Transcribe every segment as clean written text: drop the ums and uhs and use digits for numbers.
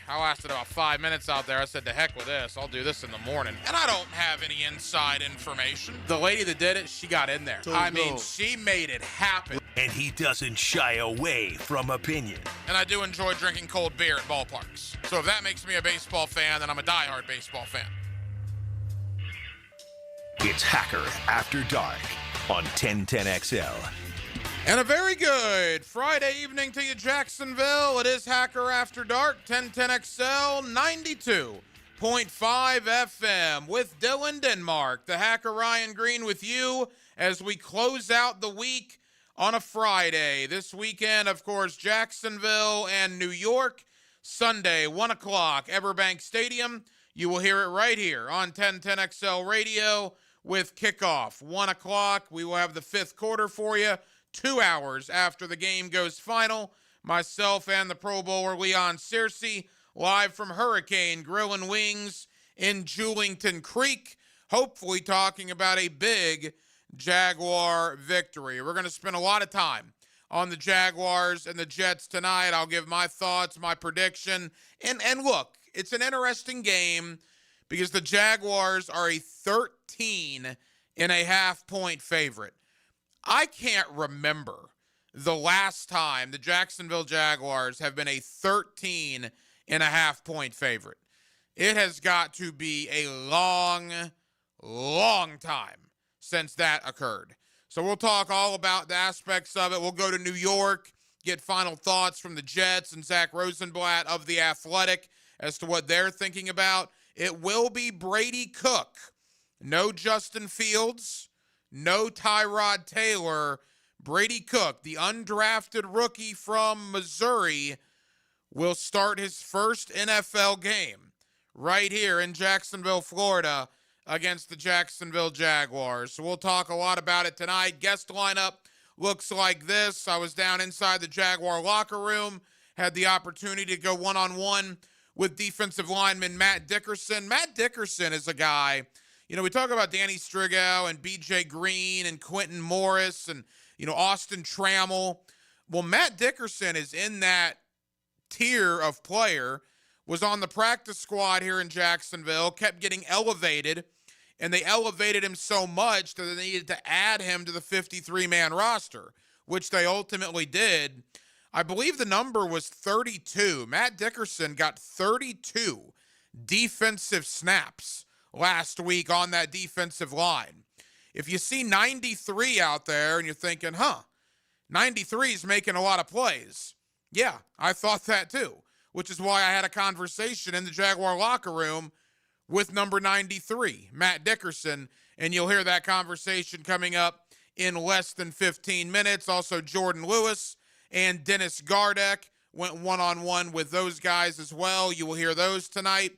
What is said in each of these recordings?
I lasted about 5 minutes out there. I said, to heck with this. I'll do this in the morning. And I don't have any inside information. The lady that did it, she got in there. I mean, she made it happen. And he doesn't shy away from opinion. And I do enjoy drinking cold beer at ballparks. So if that makes me a baseball fan, then I'm a diehard baseball fan. It's Hacker After Dark on 1010XL. And a very good Friday evening to you, Jacksonville. It is Hacker After Dark, 1010XL 92.5 FM with Dylan Denmark. The Hacker Ryan Green with you as we close out the week on a Friday. This weekend, of course, Jacksonville and New York. Sunday, 1 o'clock, Everbank Stadium. You will hear it right here on 1010XL Radio with kickoff. 1 o'clock, we will have the fifth quarter for you. 2 hours after the game goes final, myself and the Pro Bowler Leon Searcy live from Hurricane Grill and Wings in Julington Creek, hopefully talking about a big Jaguar victory. We're going to spend a lot of time on the Jaguars and the Jets tonight. I'll give my thoughts, my prediction, and look, it's an interesting game because the Jaguars are a 13.5-point favorite. I can't remember the last time the Jacksonville Jaguars have been a 13.5-point favorite. It has got to be a long, long time since that occurred. So we'll talk all about the aspects of it. We'll go to New York, get final thoughts from the Jets and Zach Rosenblatt of The Athletic as to what they're thinking about. It will be Brady Cook. No Justin Fields. No Tyrod Taylor. Brady Cook, the undrafted rookie from Missouri, will start his first NFL game right here in Jacksonville, Florida, against the Jacksonville Jaguars. So we'll talk a lot about it tonight. Guest lineup looks like this. I was down inside the Jaguar locker room, had the opportunity to go one-on-one with defensive lineman Matt Dickerson. Matt Dickerson is a guy, you know, we talk about Danny Strigo and B.J. Green and Quentin Morris and, you know, Austin Trammell. Well, Matt Dickerson is in that tier of player, was on the practice squad here in Jacksonville, kept getting elevated, and they elevated him so much that they needed to add him to the 53-man roster, which they ultimately did. I believe the number was 32. Matt Dickerson got 32 defensive snaps last week on that defensive line. If you see 93 out there and you're thinking, 93 is making a lot of plays. Yeah, I thought that too, which is why I had a conversation in the Jaguar locker room with number 93, Matt Dickerson, and you'll hear that conversation coming up in less than 15 minutes. Also, Jordan Lewis and Dennis Gardeck went one-on-one with those guys as well. You will hear those tonight.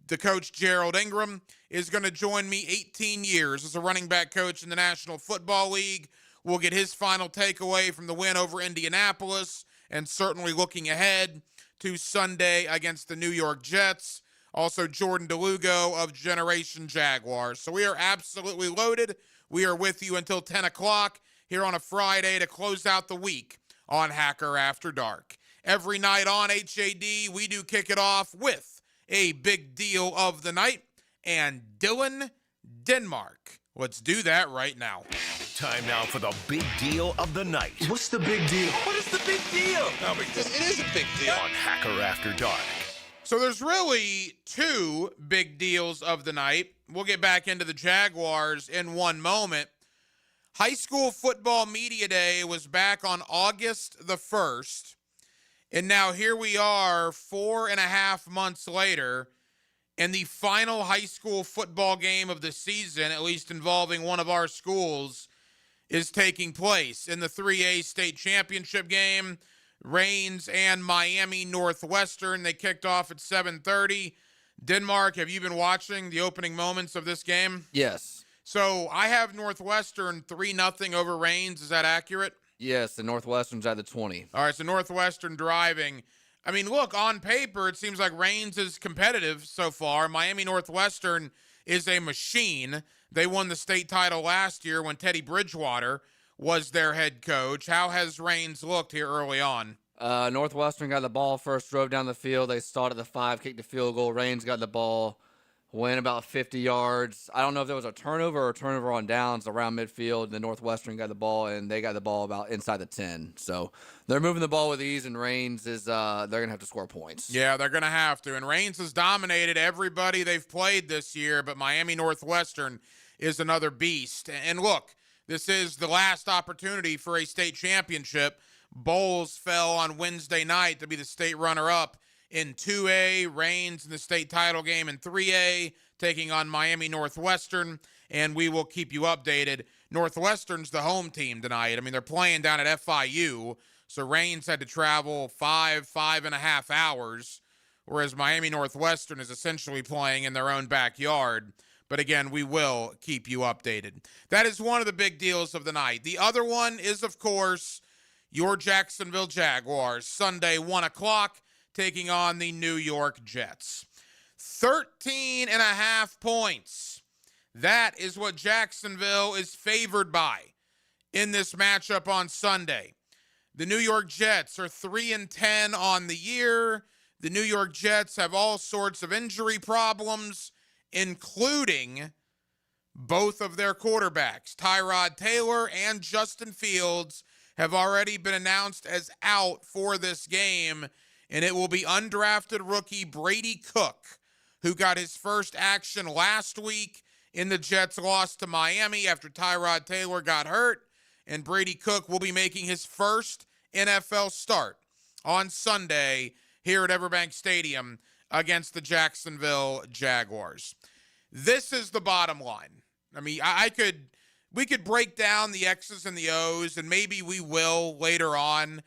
The coach, Gerald Ingram, is going to join me 18 years as a running back coach in the National Football League. We'll get his final takeaway from the win over Indianapolis and certainly looking ahead to Sunday against the New York Jets. Also, Jordan DeLugo of Generation Jaguars. So we are absolutely loaded. We are with you until 10 o'clock here on a Friday to close out the week on Hacker After Dark. Every night on HAD, we do kick it off with a big deal of the night and Dylan Denmark. Let's do that right now. Time now for the big deal of the night. What's the big deal? What is the big deal? No big deal. It is a big deal. On Hacker After Dark. So there's really two big deals of the night. We'll get back into the Jaguars in one moment. High School Football Media Day was back on August the 1st. And now here we are 4.5 months later, and the final high school football game of the season, at least involving one of our schools, is taking place in the 3A state championship game. Raines and Miami Northwestern, they kicked off at 7:30. Denmark, have you been watching the opening moments of this game? Yes. So I have Northwestern 3-0 over Raines. Is that accurate? Yes, the Northwestern's at the 20. All right, so Northwestern driving. I mean, look, on paper, it seems like Raines is competitive so far. Miami Northwestern is a machine. They won the state title last year when Teddy Bridgewater was their head coach. How has Raines looked here early on? Northwestern got the ball first, drove down the field. They stalled at the 5, kicked the field goal. Raines got the ball, went about 50 yards. I don't know if there was a turnover or a turnover on downs around midfield. Then Northwestern got the ball, and they got the ball about inside the 10. So they're moving the ball with ease, and Raines is they're going to have to score points. Yeah, they're going to have to. And Raines has dominated everybody they've played this year, but Miami Northwestern is another beast. And look, this is the last opportunity for a state championship. Bowles fell on Wednesday night to be the state runner-up in 2A. Raines in the state title game in 3A, taking on Miami Northwestern, and we will keep you updated. Northwestern's the home team tonight. I mean, they're playing down at FIU, so Raines had to travel 5.5 hours, whereas Miami Northwestern is essentially playing in their own backyard. But again, we will keep you updated. That is one of the big deals of the night. The other one is, of course, your Jacksonville Jaguars, Sunday, 1 o'clock, taking on the New York Jets. 13.5 points. That is what Jacksonville is favored by in this matchup on Sunday. The New York Jets are 3-10 on the year. The New York Jets have all sorts of injury problems, including both of their quarterbacks. Tyrod Taylor and Justin Fields have already been announced as out for this game, and it will be undrafted rookie Brady Cook, who got his first action last week in the Jets' loss to Miami after Tyrod Taylor got hurt, and Brady Cook will be making his first NFL start on Sunday here at Everbank Stadium against the Jacksonville Jaguars. This is the bottom line. I mean, we could break down the X's and the O's, and maybe we will later on.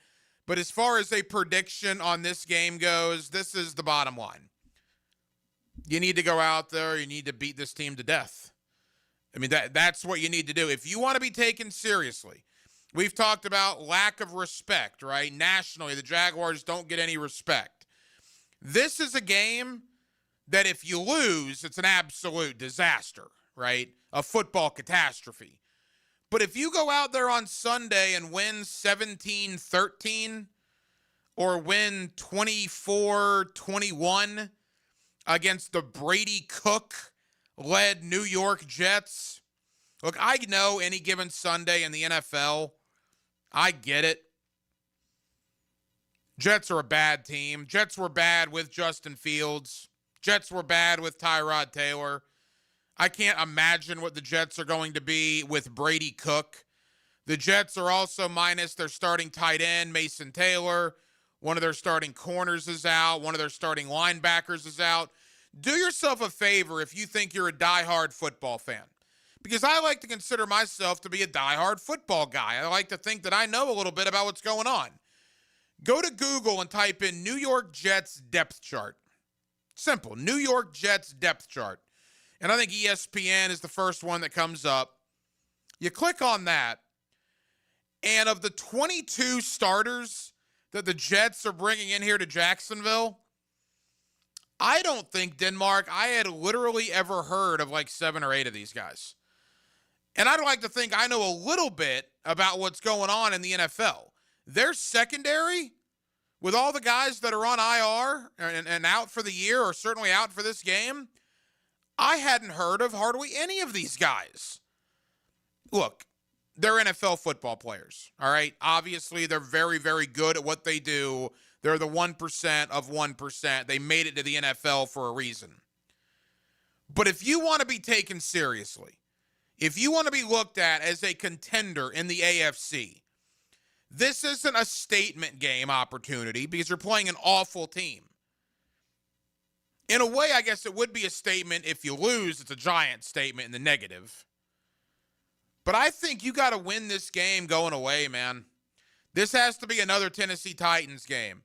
But as far as a prediction on this game goes, this is the bottom line. You need to go out there. You need to beat this team to death. I mean, that's what you need to do. If you want to be taken seriously, we've talked about lack of respect, right? Nationally, the Jaguars don't get any respect. This is a game that if you lose, it's an absolute disaster, right? A football catastrophe. But if you go out there on Sunday and win 17-13 or win 24-21 against the Brady Cook-led New York Jets, look, I know any given Sunday in the NFL, I get it. Jets are a bad team. Jets were bad with Justin Fields. Jets were bad with Tyrod Taylor. I can't imagine what the Jets are going to be with Brady Cook. The Jets are also minus their starting tight end, Mason Taylor. One of their starting corners is out. One of their starting linebackers is out. Do yourself a favor if you think you're a diehard football fan, because I like to consider myself to be a diehard football guy. I like to think that I know a little bit about what's going on. Go to Google and type in New York Jets depth chart. Simple, New York Jets depth chart. And I think ESPN is the first one that comes up. You click on that, and of the 22 starters that the Jets are bringing in here to Jacksonville, I don't think, Denmark, I had literally ever heard of like 7 or 8 of these guys. And I'd like to think I know a little bit about what's going on in the NFL. Their secondary, with all the guys that are on IR and out for the year, or certainly out for this game, I hadn't heard of hardly any of these guys. Look, they're NFL football players, all right? Obviously, they're very, very good at what they do. They're the 1% of 1%. They made it to the NFL for a reason. But if you want to be taken seriously, if you want to be looked at as a contender in the AFC, this isn't a statement game opportunity because you're playing an awful team. In a way, I guess it would be a statement. If you lose, it's a giant statement in the negative. But I think you got to win this game going away, man. This has to be another Tennessee Titans game.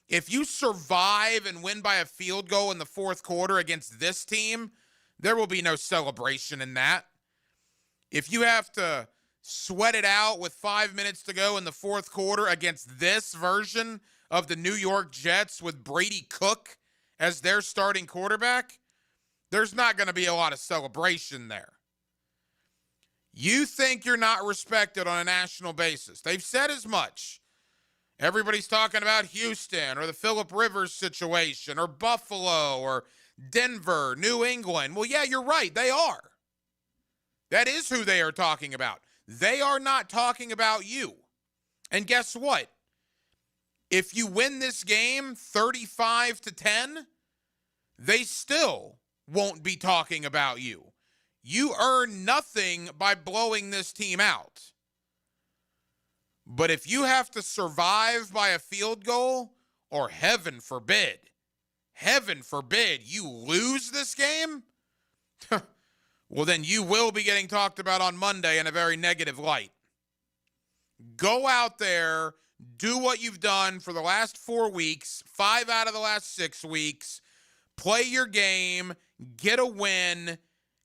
If you survive and win by a field goal in the fourth quarter against this team, there will be no celebration in that. If you have to sweat it out with 5 minutes to go in the fourth quarter against this version of the New York Jets with Brady Cook as their starting quarterback, there's not going to be a lot of celebration there. You think you're not respected on a national basis. They've said as much. Everybody's talking about Houston or the Phillip Rivers situation or Buffalo or Denver, New England. Well, yeah, you're right. They are. That is who they are talking about. They are not talking about you. And guess what? If you win this game 35-10, they still won't be talking about you. You earn nothing by blowing this team out. But if you have to survive by a field goal, or heaven forbid, you lose this game, well, then you will be getting talked about on Monday in a very negative light. Go out there, do what you've done for the last 4 weeks, 5 out of the last 6 weeks, play your game, get a win,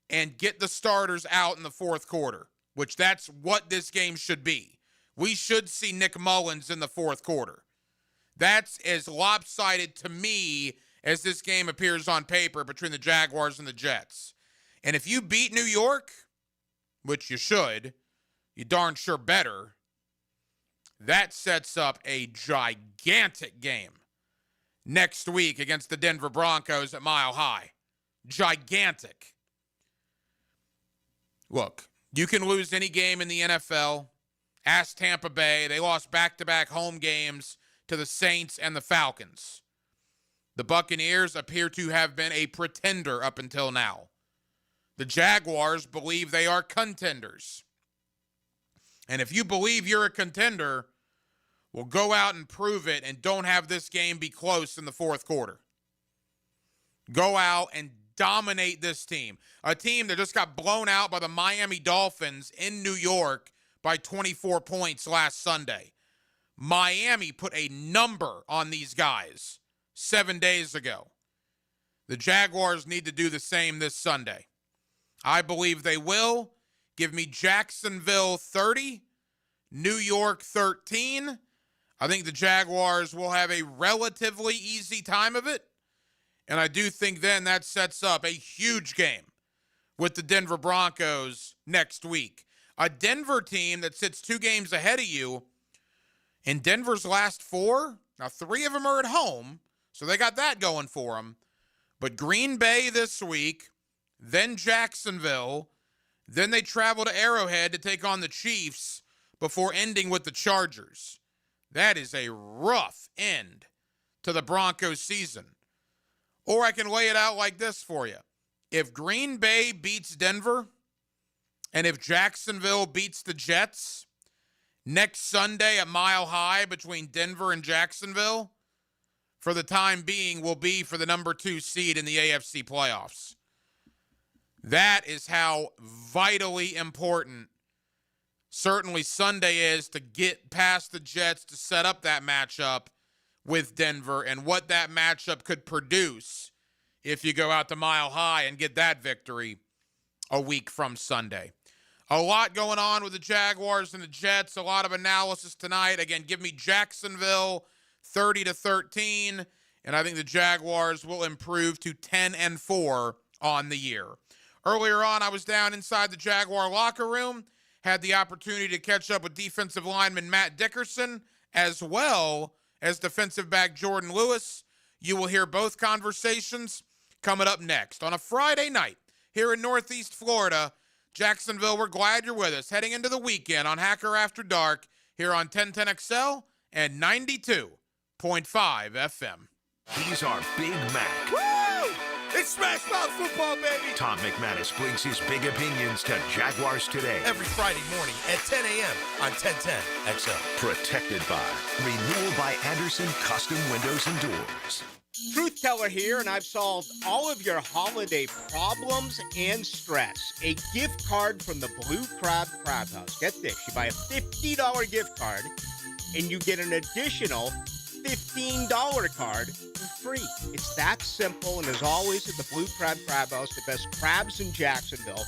and get the starters out in the fourth quarter, which that's what this game should be. We should see Nick Mullins in the fourth quarter. That's as lopsided to me as this game appears on paper between the Jaguars and the Jets. And if you beat New York, which you should, you darn sure better, that sets up a gigantic game next week against the Denver Broncos at Mile High. Gigantic. Look, you can lose any game in the NFL. Ask Tampa Bay. They lost back-to-back home games to the Saints and the Falcons. The Buccaneers appear to have been a pretender up until now. The Jaguars believe they are contenders. And if you believe you're a contender, well, go out and prove it and don't have this game be close in the fourth quarter. Go out and dominate this team. A team that just got blown out by the Miami Dolphins in New York by 24 points last Sunday. Miami put a number on these guys 7 days ago. The Jaguars need to do the same this Sunday. I believe they will. Give me Jacksonville 30, New York 13. I think the Jaguars will have a relatively easy time of it. And I do think then that sets up a huge game with the Denver Broncos next week. A Denver team that sits 2 games ahead of you. In Denver's last 4, now 3 of them are at home, so they got that going for them. But Green Bay this week, then Jacksonville, then they travel to Arrowhead to take on the Chiefs before ending with the Chargers. That is a rough end to the Broncos season. Or I can lay it out like this for you. If Green Bay beats Denver, and if Jacksonville beats the Jets, next Sunday at Mile High between Denver and Jacksonville, for the time being, will be for the number 2 seed in the AFC playoffs. That is how vitally important certainly Sunday is to get past the Jets to set up that matchup with Denver and what that matchup could produce if you go out to Mile High and get that victory a week from Sunday. A lot going on with the Jaguars and the Jets. A lot of analysis tonight. Again, give me Jacksonville 30-13, and I think the Jaguars will improve to 10-4 on the year. Earlier on, I was down inside the Jaguar locker room, had the opportunity to catch up with defensive lineman Matt Dickerson, as well as defensive back Jordan Lewis. You will hear both conversations coming up next. On a Friday night here in Northeast Florida, Jacksonville, we're glad you're with us. Heading into the weekend on Hacker After Dark here on 1010XL and 92.5 FM. He's our Big Mac. Woo! It's Smash Mouth football, baby! Tom McManus brings his big opinions to Jaguars Today. Every Friday morning at 10 a.m. on 1010XL. Protected by Renewal by Anderson Custom Windows and Doors. Truth Teller here, and I've solved all of your holiday problems and stress. A gift card from the Blue Crab Crab House. Get this, you buy a $50 gift card, and you get an additional $15 card for free. It's that simple, and as always at the Blue Crab Crab House, the best crabs in Jacksonville,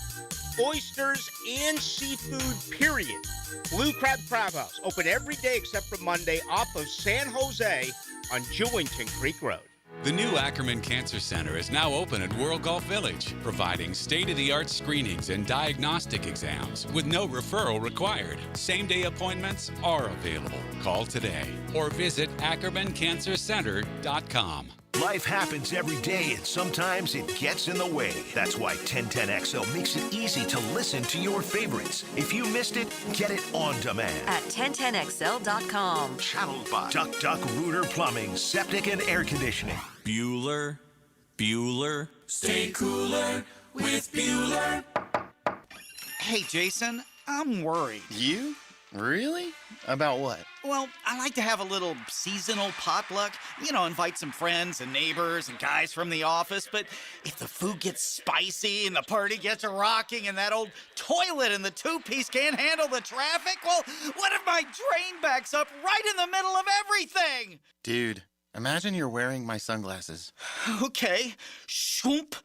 oysters, and seafood, period. Blue Crab Crab House, open every day except for Monday off of San Jose on Jewington Creek Road. The new Ackerman Cancer Center is now open at World Golf Village, providing state-of-the-art screenings and diagnostic exams with no referral required. Same-day appointments are available. Call today or visit AckermanCancerCenter.com. Life happens every day, and sometimes it gets in the way. That's why 1010XL makes it easy to listen to your favorites. If you missed it, get it on demand. At 1010XL.com. Channeled by Duck Duck Rooter Plumbing, Septic and Air Conditioning. Bueller, stay cooler with Bueller. Hey, Jason, I'm worried. You? Really? About what? Well, I like to have a little seasonal potluck. Invite some friends and neighbors and guys from the office. But if the food gets spicy and the party gets rocking and that old toilet in the two-piece can't handle the traffic, well, what if my drain backs up right in the middle of everything? Dude, imagine you're wearing my sunglasses. Okay. Shoomp.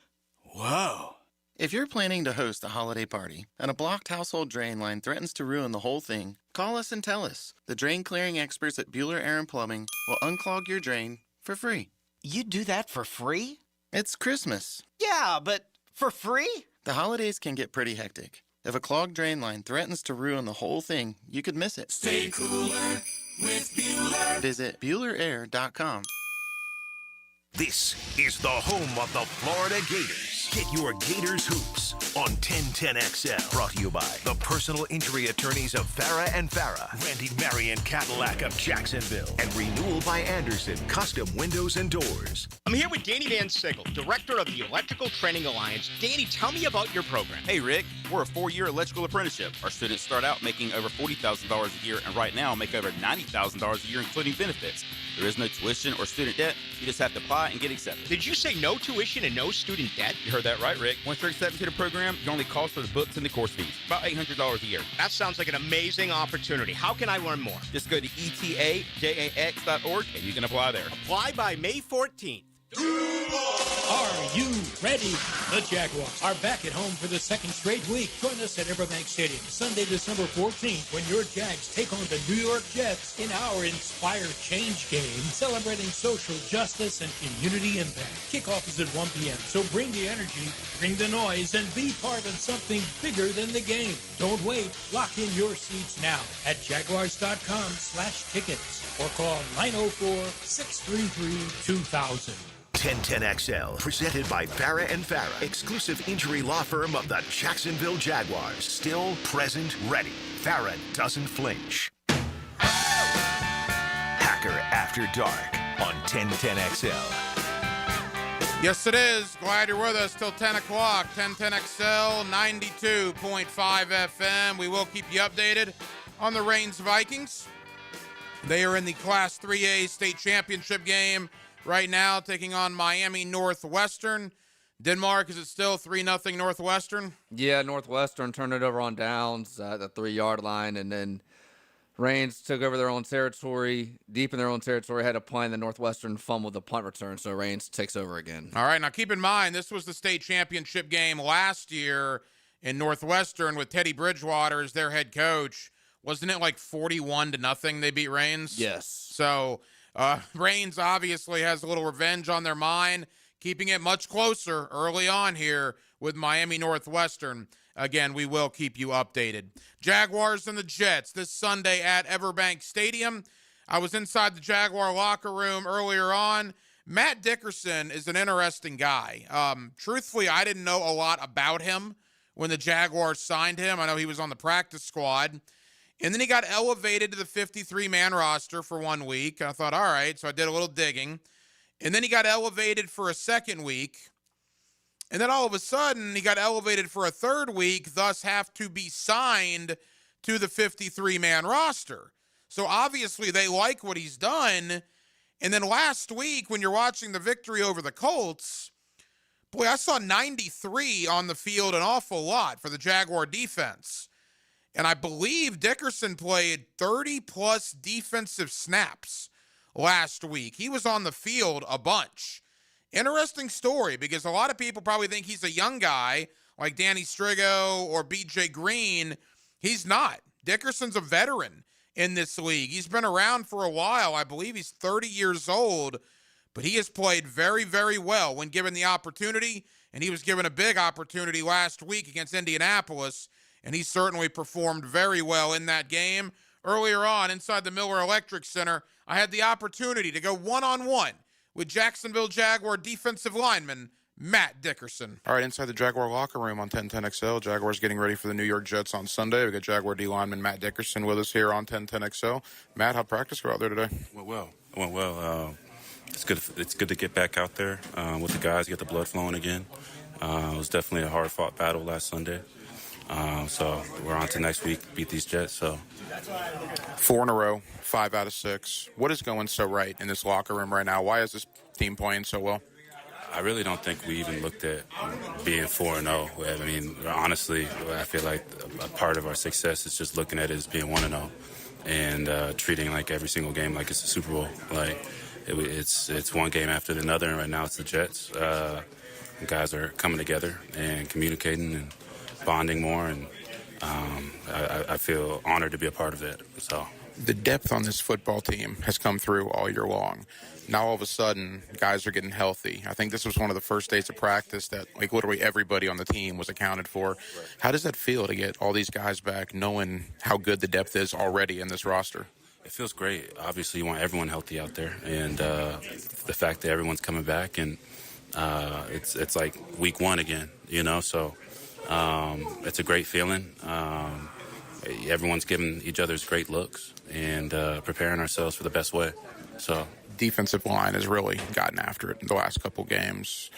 Whoa. If you're planning to host a holiday party and a blocked household drain line threatens to ruin the whole thing, call us and tell us. The drain clearing experts at Bueller Air and Plumbing will unclog your drain for free. You do that for free? It's Christmas. Yeah, but for free? The holidays can get pretty hectic. If a clogged drain line threatens to ruin the whole thing, you could miss it. Stay cooler with Bueller. Visit BuellerAir.com. This is the home of the Florida Gators. Get your Gators hoops on 1010XL. Brought to you by the personal injury attorneys of Farah and Farah, Randy Marion Cadillac of Jacksonville, and Renewal by Anderson Custom Windows and Doors. I'm here with Danny Van Sickle, director of the Electrical Training Alliance. Danny, tell me about your program. Hey, Rick, we're a 4-year electrical apprenticeship. Our students start out making over $40,000 a year, and right now make over $90,000 a year, including benefits. There is no tuition or student debt. You just have to apply and get accepted. Did you say no tuition and no student debt? You heard that right, Rick. Once you're accepted to the program, your only cost for the books and the course fees. About $800 a year. That sounds like an amazing opportunity. How can I learn more? Just go to etajax.org and you can apply there. Apply by May 14th. Are you ready? The Jaguars are back at home for the second straight week. Join us at Everbank Stadium Sunday, December 14th, when your Jags take on the New York Jets in our Inspire Change game, celebrating social justice and community impact. Kickoff is at 1 p.m., so bring the energy, bring the noise, and be part of something bigger than the game. Don't wait. Lock in your seats now at jaguars.com/tickets or call 904-633-2000. 1010XL, presented by Farah and Farah, exclusive injury law firm of the Jacksonville Jaguars. Still, present, ready. Farah doesn't flinch. Hacker After Dark on 1010XL. Yes, it is. Glad you're with us till 10 o'clock. 1010XL, 92.5 FM. We will keep you updated on the Reigns Vikings. They are in the Class 3A state championship game right now, taking on Miami Northwestern. Denmark, is it still 3-0 Northwestern? Yeah, Northwestern turned it over on downs at the 3-yard line, and then Reigns took over their own territory, deep in their own territory, had a punt, and the Northwestern fumbled the punt return, so Reigns takes over again. All right, now keep in mind, this was the state championship game last year in Northwestern with Teddy Bridgewater as their head coach. Wasn't it like 41-0 they beat Reigns? Yes. So Reigns obviously has a little revenge on their mind, keeping it much closer early on here with Miami Northwestern. Again, we will keep you updated. Jaguars and the Jets this Sunday at Everbank Stadium. I was inside the Jaguar locker room earlier on. Matt Dickerson is an interesting guy. Truthfully, I didn't know a lot about him when the Jaguars signed him. I know he was on the practice squad. And then he got elevated to the 53-man roster for 1 week. I thought, all right, so I did a little digging. And then he got elevated for a second week. And then all of a sudden, he got elevated for a third week, thus have to be signed to the 53-man roster. So obviously they like what he's done. And then last week, when you're watching the victory over the Colts, boy, I saw 93 on the field an awful lot for the Jaguar defense. And I believe Dickerson played 30-plus defensive snaps last week. He was on the field a bunch. Interesting story, because a lot of people probably think he's a young guy like Danny Strigo or B.J. Green. He's not. Dickerson's a veteran in this league. He's been around for a while. I believe he's 30 years old. but he has played very, very well when given the opportunity, and he was given a big opportunity last week against Indianapolis, and he certainly performed very well in that game. Earlier on, inside the Miller Electric Center, I had the opportunity to go one-on-one with Jacksonville Jaguar defensive lineman Matt Dickerson. All right, inside the Jaguar locker room on 1010XL. Jaguars getting ready for the New York Jets on Sunday. We got Jaguar D lineman Matt Dickerson with us here on 1010XL. Matt, how'd practice go out there today? Went well. It's good. It's good to get back out there with the guys, get the blood flowing again. It was definitely a hard-fought battle last Sunday. So we're on to next week, beat these Jets. So 4 in a row, 5 out of 6. What is going so right in this locker room right now? Why is this team playing so well? I really don't think we even looked at being 4-0. I mean, honestly, I feel like a part of our success is just looking at it as being 1-0 and treating like every single game like it's a Super Bowl. Like it's one game after another, and right now it's the Jets. The guys are coming together and communicating and bonding more, and I feel honored to be a part of it. So the depth on this football team has come through all year long. Now all of a sudden, guys are getting healthy. I think this was one of the first days of practice that, like, literally everybody on the team was accounted for. How does that feel to get all these guys back, knowing how good the depth is already in this roster? It feels great. Obviously, you want everyone healthy out there, and the fact that everyone's coming back, and it's like week one again, you know. So it's a great feeling. Everyone's giving each other's great looks and preparing ourselves for the best way. So defensive line has really gotten after it in the last couple games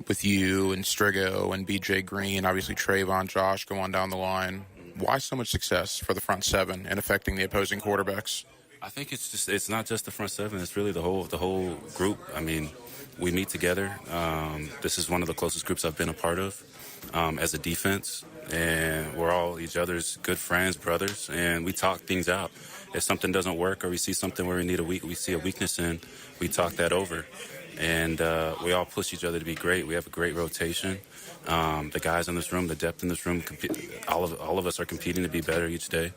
with you and Strigo and BJ Green, obviously Trayvon, Josh going down the line. Why so much success for the front seven and affecting the opposing quarterbacks? I think it's not just the front seven. It's really the whole group. I mean, we meet together. This is one of the closest groups I've been a part of as a defense, and we're all each other's good friends, brothers, and we talk things out. If something doesn't work or we see something where we see a weakness in, we talk that over. And we all push each other to be great. We have a great rotation. The guys in this room, the depth in this room, all of us are competing to be better each day,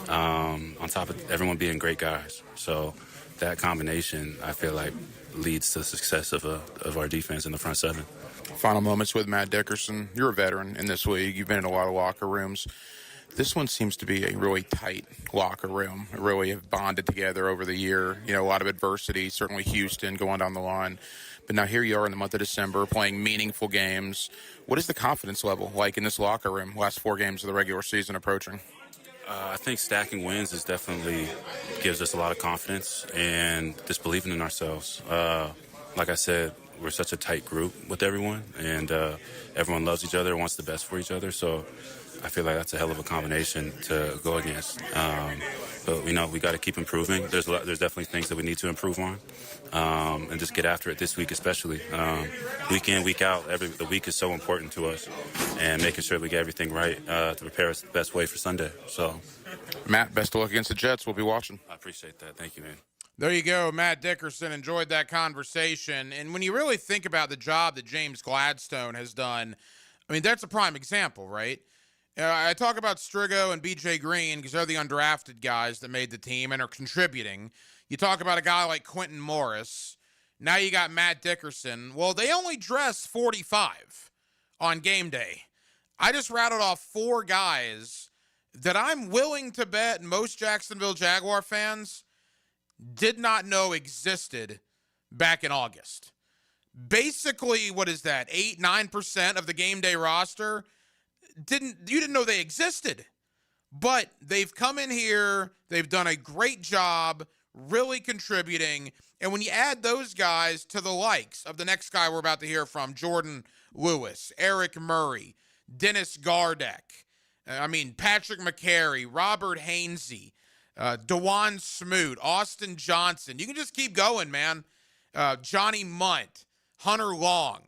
on top of everyone being great guys. So that combination, I feel like, leads to the success of our defense in the front seven. Final moments with Matt Dickerson. You're a veteran in this league. You've been in a lot of locker rooms. This one seems to be a really tight locker room. Really have bonded together over the year. You know, a lot of adversity, certainly Houston going down the line. But now here you are in the month of December playing meaningful games. What is the confidence level like in this locker room, last 4 games of the regular season approaching? I think stacking wins is definitely gives us a lot of confidence and just believing in ourselves. Like I said, we're such a tight group with everyone, and everyone loves each other, wants the best for each other. So I feel like that's a hell of a combination to go against. But we know we got to keep improving. There's definitely things that we need to improve on, and just get after it this week especially. Week in, week out, the week is so important to us, and making sure we get everything right to prepare us the best way for Sunday. So, Matt, best of luck against the Jets. We'll be watching. I appreciate that. Thank you, man. There you go, Matt Dickerson. Enjoyed that conversation. And when you really think about the job that James Gladstone has done, I mean, that's a prime example, right? I talk about Strigo and BJ Green because they're the undrafted guys that made the team and are contributing. You talk about a guy like Quentin Morris. Now you got Matt Dickerson. Well, they only dress 45 on game day. I just rattled off 4 guys that I'm willing to bet most Jacksonville Jaguar fans did not know existed back in August. Basically, what is that, 8-9% of the game day roster you didn't know they existed. But they've come in here, they've done a great job really contributing, and when you add those guys to the likes of the next guy we're about to hear from, Jordan Lewis, Eric Murray, Dennis Gardeck, Patrick McCary, Robert Hainsey, DeJuan Smoot, Austin Johnson. You can just keep going, man. Johnny Munt, Hunter Long.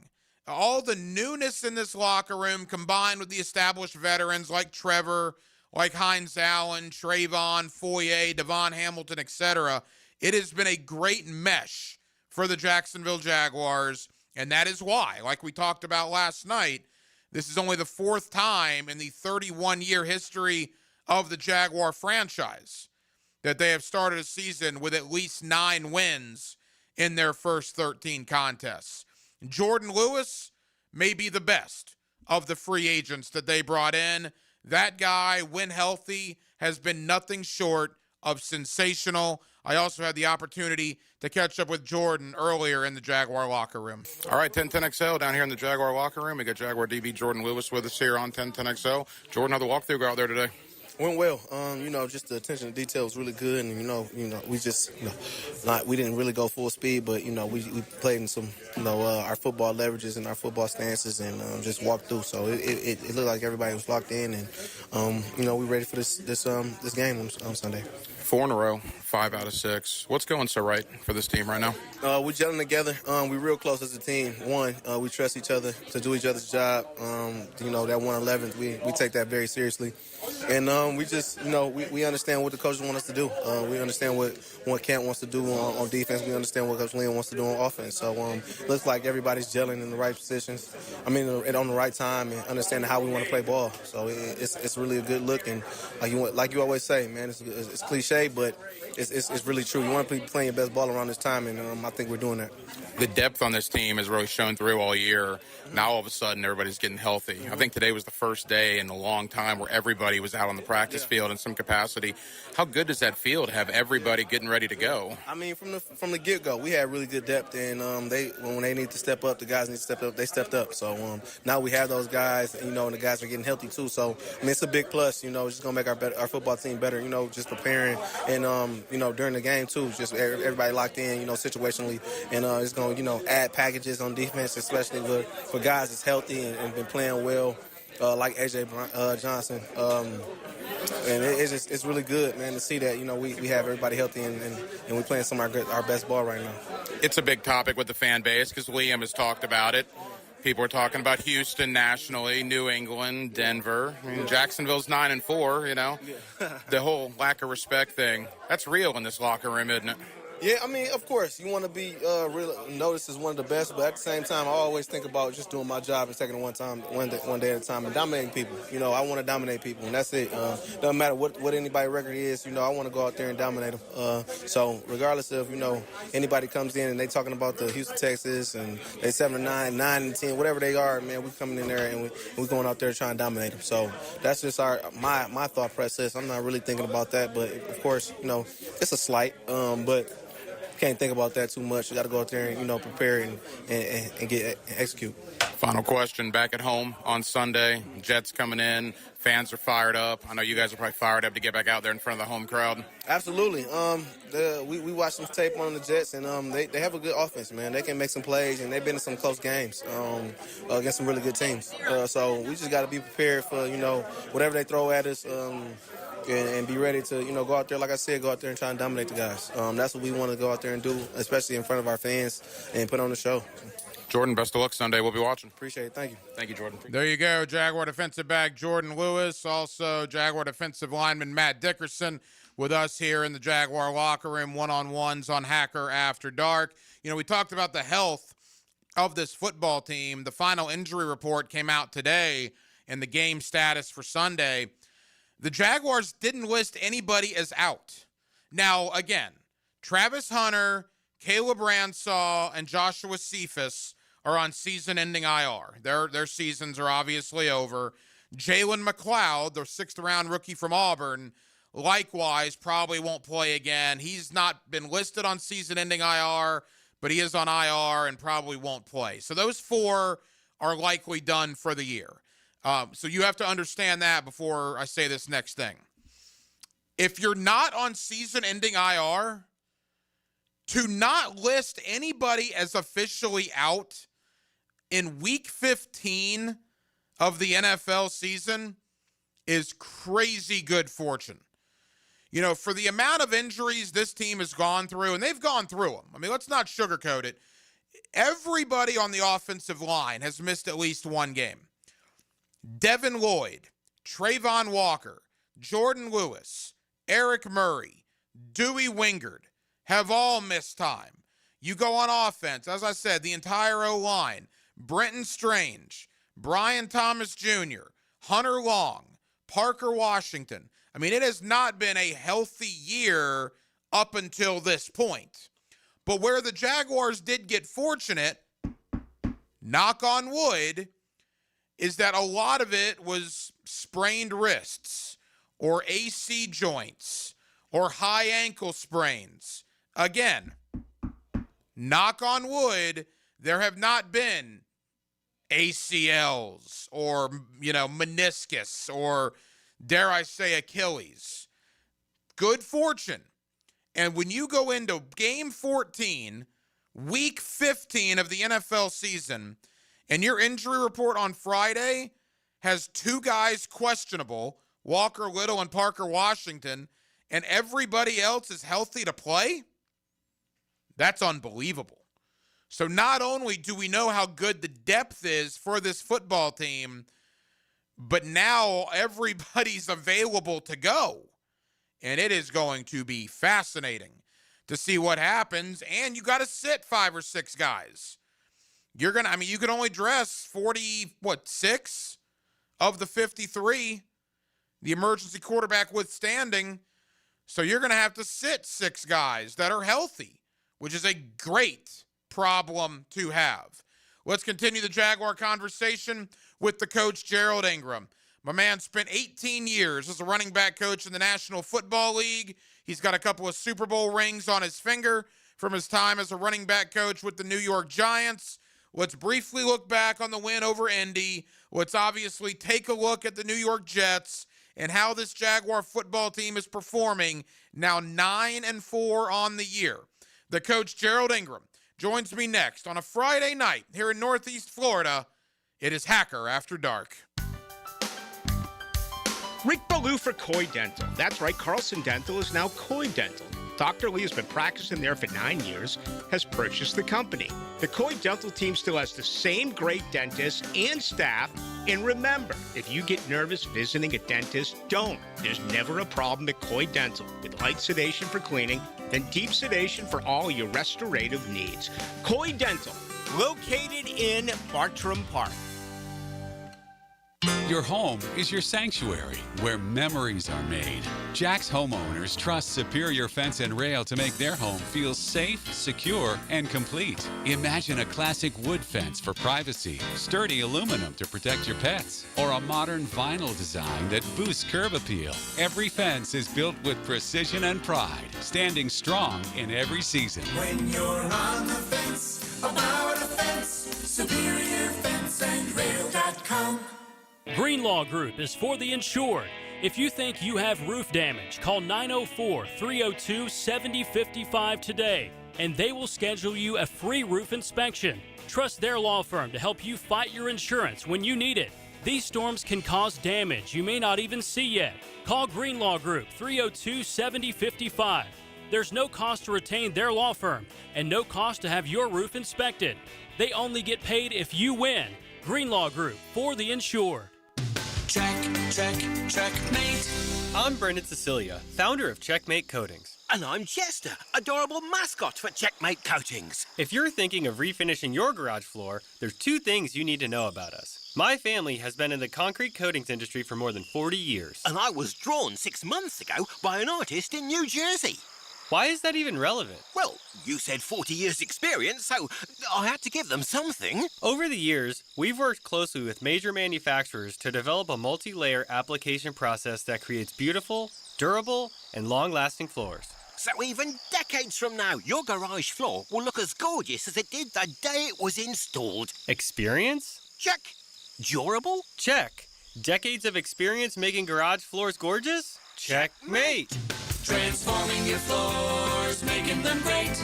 All the newness in this locker room combined with the established veterans like Trevor, like Hines Allen, Trayvon, Foye, Devon Hamilton, etc. It has been a great mesh for the Jacksonville Jaguars, and that is why, like we talked about last night, this is only the 4th time in the 31-year history of the Jaguar franchise that they have started a season with at least 9 wins in their first 13 contests. Jordan Lewis may be the best of the free agents that they brought in. That guy, when healthy, has been nothing short of sensational. I also had the opportunity to catch up with Jordan earlier in the Jaguar locker room. All right, 1010XL down here in the Jaguar locker room. We got Jaguar DB Jordan Lewis with us here on 1010XL. Jordan, how the walkthrough go out there today? Went well. Just the attention to detail was really good, and we just, we didn't really go full speed, but we played in some, our football leverages and our football stances, and just walked through. So it looked like everybody was locked in, and we ready for this game on Sunday. 4 in a row, 5 out of 6. What's going so right for this team right now? We're gelling together. We're real close as a team. One, we trust each other to do each other's job. That 111th, we take that very seriously. And we just, we understand what the coaches want us to do. We understand what Kent wants to do on defense. We understand what Coach Leon wants to do on offense. So looks like everybody's gelling in the right positions. On the right time, and understanding how we want to play ball. So it's really a good look. And like you always say, man, it's cliche, but it's really true. You want to be playing your best ball around this time, and I think we're doing that. The depth on this team has really shown through all year. Now all of a sudden everybody's getting healthy. I think today was the first day in a long time where everybody was out on the practice field in some capacity. How good does that feel to have everybody getting ready to go? I mean, from the get-go, we had really good depth, and when they need to step up, the guys need to step up. They stepped up. So now we have those guys, and the guys are getting healthy too. So it's a big plus. It's just gonna make our football team better. Just preparing and during the game too. Just everybody locked in. Situationally, and it's gonna add packages on defense, especially for guys that's healthy and been playing well, like AJ Johnson. And it's really good, man, to see that we have everybody healthy and we're playing some of our best ball right now. It's a big topic with the fan base because Liam has talked about it. People are talking about Houston nationally, New England, Denver. I mean, Jacksonville's 9-4. The whole lack of respect thing. That's real in this locker room, isn't it? Yeah, I mean, of course, you want to be noticed as one of the best, but at the same time, I always think about just doing my job and taking it one day at a time, and dominating people. I want to dominate people, and that's it. Doesn't matter what anybody's record is. I want to go out there and dominate them. So regardless of anybody comes in and they talking about the Houston Texans and they 7-9, 9-10, whatever they are, man, we coming in there and we going out there trying to dominate them. So that's just my thought process. I'm not really thinking about that, but of course, it's a slight, but. Can't think about that too much. You got to go out there and prepare and execute. Final question: back at home on Sunday, Jets coming in, fans are fired up. I know you guys are probably fired up to get back out there in front of the home crowd. Absolutely. We watched some tape on the Jets, and they have a good offense, man. They can make some plays, and they've been in some close games against some really good teams. So we just got to be prepared for whatever they throw at us. And be ready to, go out there, like I said, go out there and try and dominate the guys. That's what we want to go out there and do, especially in front of our fans, and put on the show. Jordan, best of luck Sunday. We'll be watching. Appreciate it. Thank you. Thank you, Jordan. There you go. Jaguar defensive back Jordan Lewis. Also, Jaguar defensive lineman Matt Dickerson with us here in the Jaguar locker room, one-on-ones on Hacker After Dark. We talked about the health of this football team. The final injury report came out today and the game status for Sunday. The Jaguars didn't list anybody as out. Now, again, Travis Hunter, Caleb Ransaw, and Joshua Cephas are on season-ending IR. Their seasons are obviously over. Jalen McLeod, the 6th-round rookie from Auburn, likewise probably won't play again. He's not been listed on season-ending IR, but he is on IR and probably won't play. So those 4 are likely done for the year. So you have to understand that before I say this next thing. If you're not on season-ending IR, to not list anybody as officially out in Week 15 of the NFL season is crazy good fortune. For the amount of injuries this team has gone through, and they've gone through them. I mean, let's not sugarcoat it. Everybody on the offensive line has missed at least one game. Devin Lloyd, Trayvon Walker, Jordan Lewis, Eric Murray, Dewey Wingard have all missed time. You go on offense, as I said, the entire O-line, Brenton Strange, Brian Thomas Jr., Hunter Long, Parker Washington. I mean, it has not been a healthy year up until this point. But where the Jaguars did get fortunate, knock on wood, is that a lot of it was sprained wrists or AC joints or high ankle sprains. Again, knock on wood, there have not been ACLs or, meniscus or, dare I say, Achilles. Good fortune. And when you go into game 14, week 15 of the NFL season, and your injury report on Friday has 2 guys questionable, Walker Little and Parker Washington, and everybody else is healthy to play, that's unbelievable. So not only do we know how good the depth is for this football team, but now everybody's available to go. And it is going to be fascinating to see what happens. And you got to sit 5 or 6 guys. You can only dress 46 of the 53, the emergency quarterback withstanding. So you're going to have to sit 6 guys that are healthy, which is a great problem to have. Let's continue the Jaguar conversation with the coach, Gerald Ingram. My man spent 18 years as a running back coach in the National Football League. He's got a couple of Super Bowl rings on his finger from his time as a running back coach with the New York Giants. Let's briefly look back on the win over Indy. Let's obviously take a look at the New York Jets and how this Jaguar football team is performing, now 9-4 on the year. The coach, Gerald Ingram, joins me next on a Friday night here in Northeast Florida. It is Hacker After Dark. Rick Ballou for Coy Dental. That's right, Carlson Dental is now Coy Dental. Dr. Lee has been practicing there for 9 years, has purchased the company. The Coy Dental team still has the same great dentists and staff. And remember, if you get nervous visiting a dentist, don't. There's never a problem at Coy Dental. With light sedation for cleaning, then deep sedation for all your restorative needs. Coy Dental, located in Bartram Park. Your home is your sanctuary, where memories are made. Jack's homeowners trust Superior Fence and Rail to make their home feel safe, secure, and complete. Imagine a classic wood fence for privacy, sturdy aluminum to protect your pets, or a modern vinyl design that boosts curb appeal. Every fence is built with precision and pride, standing strong in every season. When you're on the fence, about a fence, SuperiorFenceandRail.com. Greenlaw Group is for the insured. If you think you have roof damage, call 904-302-7055 today, and they will schedule you a free roof inspection. Trust their law firm to help you fight your insurance when you need it. These storms can cause damage you may not even see yet. Call Greenlaw Group 302-7055. There's no cost to retain their law firm and no cost to have your roof inspected. They only get paid if you win. Greenlaw Group, for the insured. Checkmate. I'm Brendan Cecilia, founder of Checkmate Coatings. And I'm Chester, adorable mascot for Checkmate Coatings. If you're thinking of refinishing your garage floor, there's 2 things you need to know about us. My family has been in the concrete coatings industry for more than 40 years. And I was drawn 6 months ago by an artist in New Jersey. Why is that even relevant? Well, you said 40 years experience, so I had to give them something. Over the years, we've worked closely with major manufacturers to develop a multi-layer application process that creates beautiful, durable, and long-lasting floors. So even decades from now, your garage floor will look as gorgeous as it did the day it was installed. Experience? Check. Durable? Check. Decades of experience making garage floors gorgeous? Checkmate. Transforming your floors, making them great.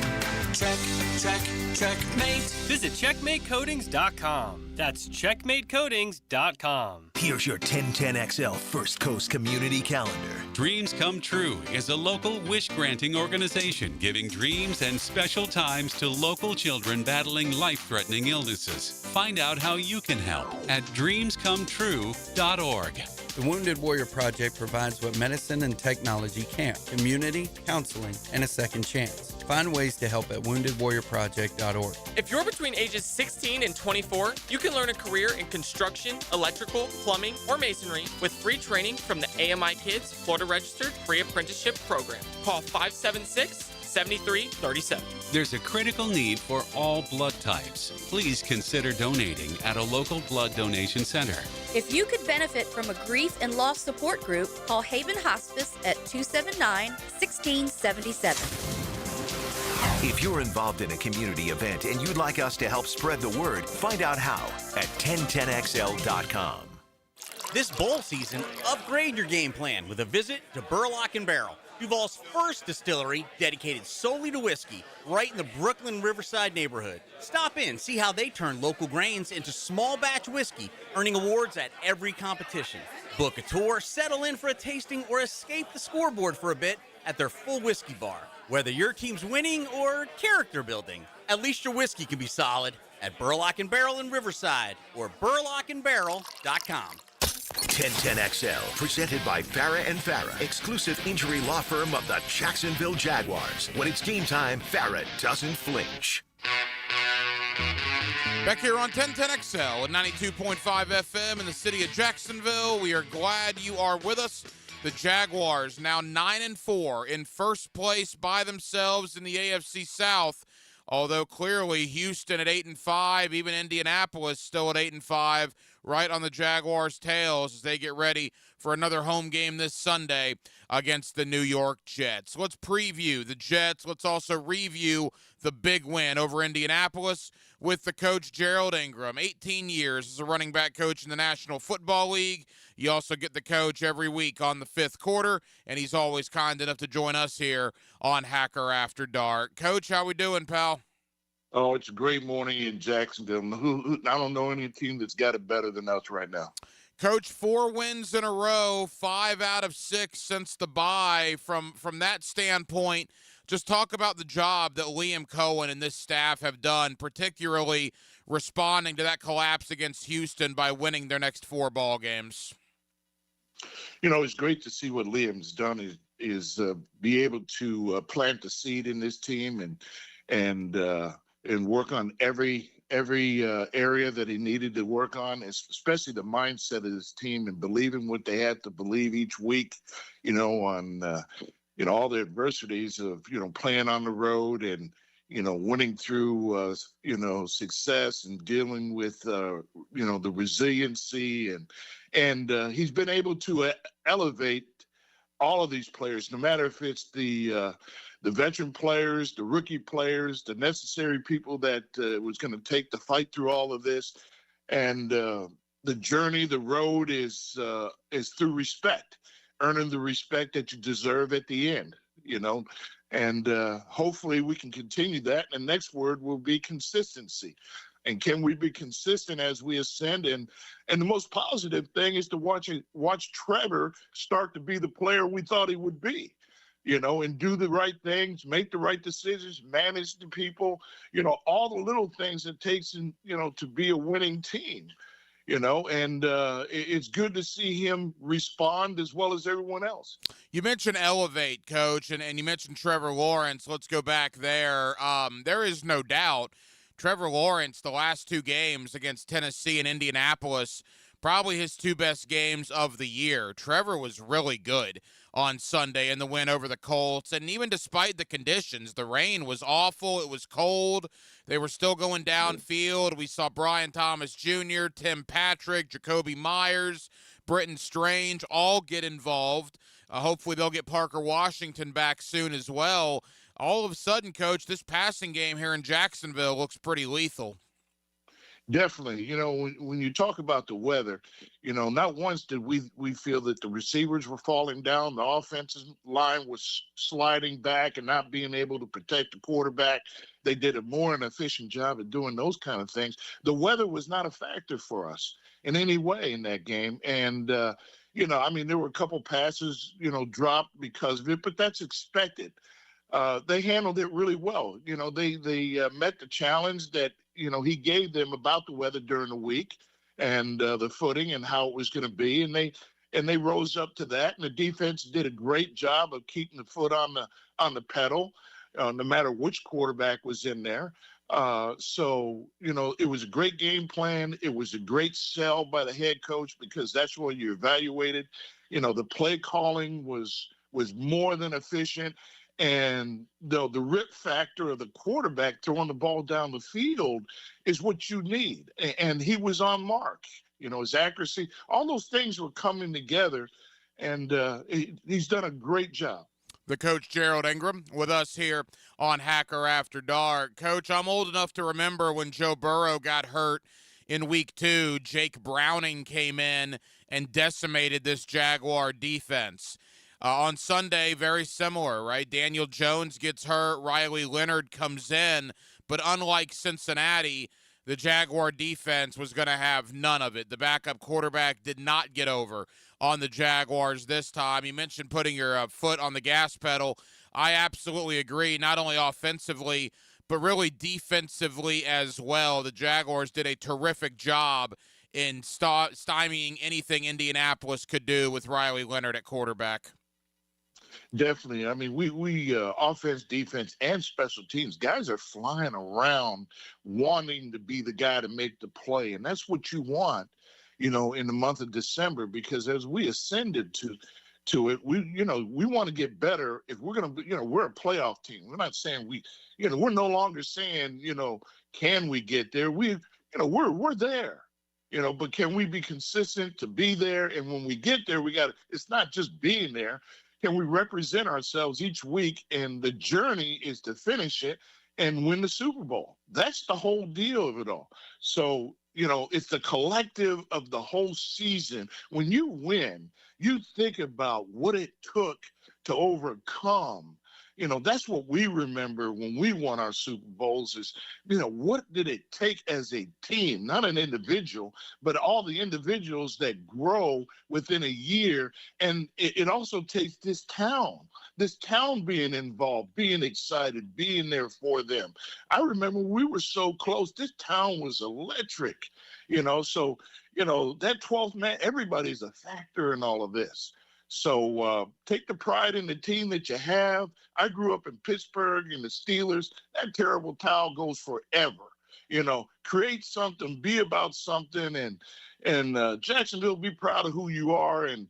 Checkmate. Visit CheckmateCoatings.com. That's CheckmateCoatings.com. Here's your 1010XL First Coast Community Calendar. Dreams Come True is a local wish-granting organization giving dreams and special times to local children battling life-threatening illnesses. Find out how you can help at dreamscometrue.org. The Wounded Warrior Project provides what medicine and technology can't: community, counseling, and a second chance. Find ways to help at woundedwarriorproject.org. If you're between ages 16 and 24, you can learn a career in construction, electrical, plumbing, or masonry with free training from the AMI Kids Florida Registered Free Apprenticeship Program. Call 576 7337. There's a critical need for all blood types. Please consider donating at a local blood donation center. If you could benefit from a grief and loss support group, call Haven Hospice at 279-1677. If you're involved in a community event and you'd like us to help spread the word, find out how at 1010XL.com. This bowl season, upgrade your game plan with a visit to Burlock & Barrel, Duval's first distillery dedicated solely to whiskey, right in the Brooklyn Riverside neighborhood. Stop in, see how they turn local grains into small batch whiskey, earning awards at every competition. Book a tour, settle in for a tasting, or escape the scoreboard for a bit at their full whiskey bar. Whether your team's winning or character building, at least your whiskey can be solid at Burlock & Barrel in Riverside or burlockandbarrel.com. 1010XL, presented by Farah and Farah, exclusive injury law firm of the Jacksonville Jaguars. When it's game time, Farah doesn't flinch. Back here on 1010XL at 92.5 FM in the city of Jacksonville. We are glad you are with us. The Jaguars now 9-4 in first place by themselves in the AFC South. Although clearly Houston at 8-5, even Indianapolis still at 8-5, right on the Jaguars' tails as they get ready for another home game this Sunday against the New York Jets. Let's preview the Jets. Let's also review the big win over Indianapolis with the coach Gerald Ingram. 18 years as a running back coach in the National Football League. You also get the coach every week on the fifth quarter, and he's always kind enough to join us here on Hacker After Dark. Coach, how we doing, pal? Oh, it's a great morning in Jacksonville. I don't know any team that's got it better than us right now. Coach, 4 wins in a row, 5 out of 6 since the bye. From that standpoint, just talk about the job that Liam Cohen and this staff have done, particularly responding to that collapse against Houston by winning their next 4 ball games. You know, it's great to see what Liam's done is be able to plant the seed in this team and work on every area that he needed to work on, especially the mindset of his team and believing what they had to believe each week, on all the adversities of, playing on the road and, winning through, success and dealing with, the resiliency and he's been able to elevate all of these players, no matter if it's the veteran players, the rookie players, the necessary people that was going to take the fight through all of this. And the journey, the road is through respect, earning the respect that you deserve at the end, and hopefully we can continue that. And the next word will be consistency. And can we be consistent as we ascend? And the most positive thing is to watch Trevor start to be the player we thought he would be, and do the right things, make the right decisions, manage the people, all the little things it takes to be a winning team, and it's good to see him respond as well as everyone else. You mentioned elevate, Coach, and you mentioned Trevor Lawrence. Let's go back there. There is no doubt Trevor Lawrence, the last 2 games against Tennessee and Indianapolis, probably his 2 best games of the year. Trevor was really good on Sunday in the win over the Colts. And even despite the conditions, the rain was awful. It was cold. They were still going downfield. We saw Brian Thomas Jr., Tim Patrick, Jacoby Myers, Britton Strange all get involved. Hopefully they'll get Parker Washington back soon as well. All of a sudden, Coach, this passing game here in Jacksonville looks pretty lethal. Definitely. When you talk about the weather, not once did we feel that the receivers were falling down, the offensive line was sliding back and not being able to protect the quarterback. They did a more efficient job of doing those kind of things. The weather was not a factor for us in any way in that game. And, there were a couple passes, dropped because of it, but that's expected. They handled it really well. They met the challenge that, he gave them about the weather during the week and the footing and how it was going to be. And they rose up to that. And the defense did a great job of keeping the foot on the pedal, no matter which quarterback was in there. So, it was a great game plan. It was a great sell by the head coach because that's when you evaluated. The play calling was more than efficient. And the rip factor of the quarterback throwing the ball down the field is what you need. And he was on mark. His accuracy, all those things were coming together, and he's done a great job. The coach, Gerald Ingram, with us here on Hacker After Dark. Coach, I'm old enough to remember when Joe Burrow got hurt in week 2, Jake Browning came in and decimated this Jaguar defense. On Sunday, very similar, right? Daniel Jones gets hurt, Riley Leonard comes in, but unlike Cincinnati, the Jaguar defense was going to have none of it. The backup quarterback did not get over on the Jaguars this time. You mentioned putting your foot on the gas pedal. I absolutely agree, not only offensively, but really defensively as well. The Jaguars did a terrific job in stymieing anything Indianapolis could do with Riley Leonard at quarterback. Definitely. I mean, we offense, defense, and special teams, guys are flying around wanting to be the guy to make the play. And that's what you want, in the month of December, because as we ascended to it, we want to get better. If we're going to, we're a playoff team. We're not saying we're no longer saying, can we get there? We're there. But can we be consistent to be there? And when we get there, it's not just being there. Can we represent ourselves each week? And the journey is to finish it and win the Super Bowl. That's the whole deal of it all. So, it's the collective of the whole season. When you win, you think about what it took to overcome. That's what we remember when we won our Super Bowls is, what did it take as a team, not an individual, but all the individuals that grow within a year. And it also takes this town being involved, being excited, being there for them. I remember we were so close. This town was electric, so, that 12th man, everybody's a factor in all of this. So take the pride in the team that you have. I grew up in Pittsburgh and the Steelers. That terrible towel goes forever. Create something, be about something, and Jacksonville, be proud of who you are, and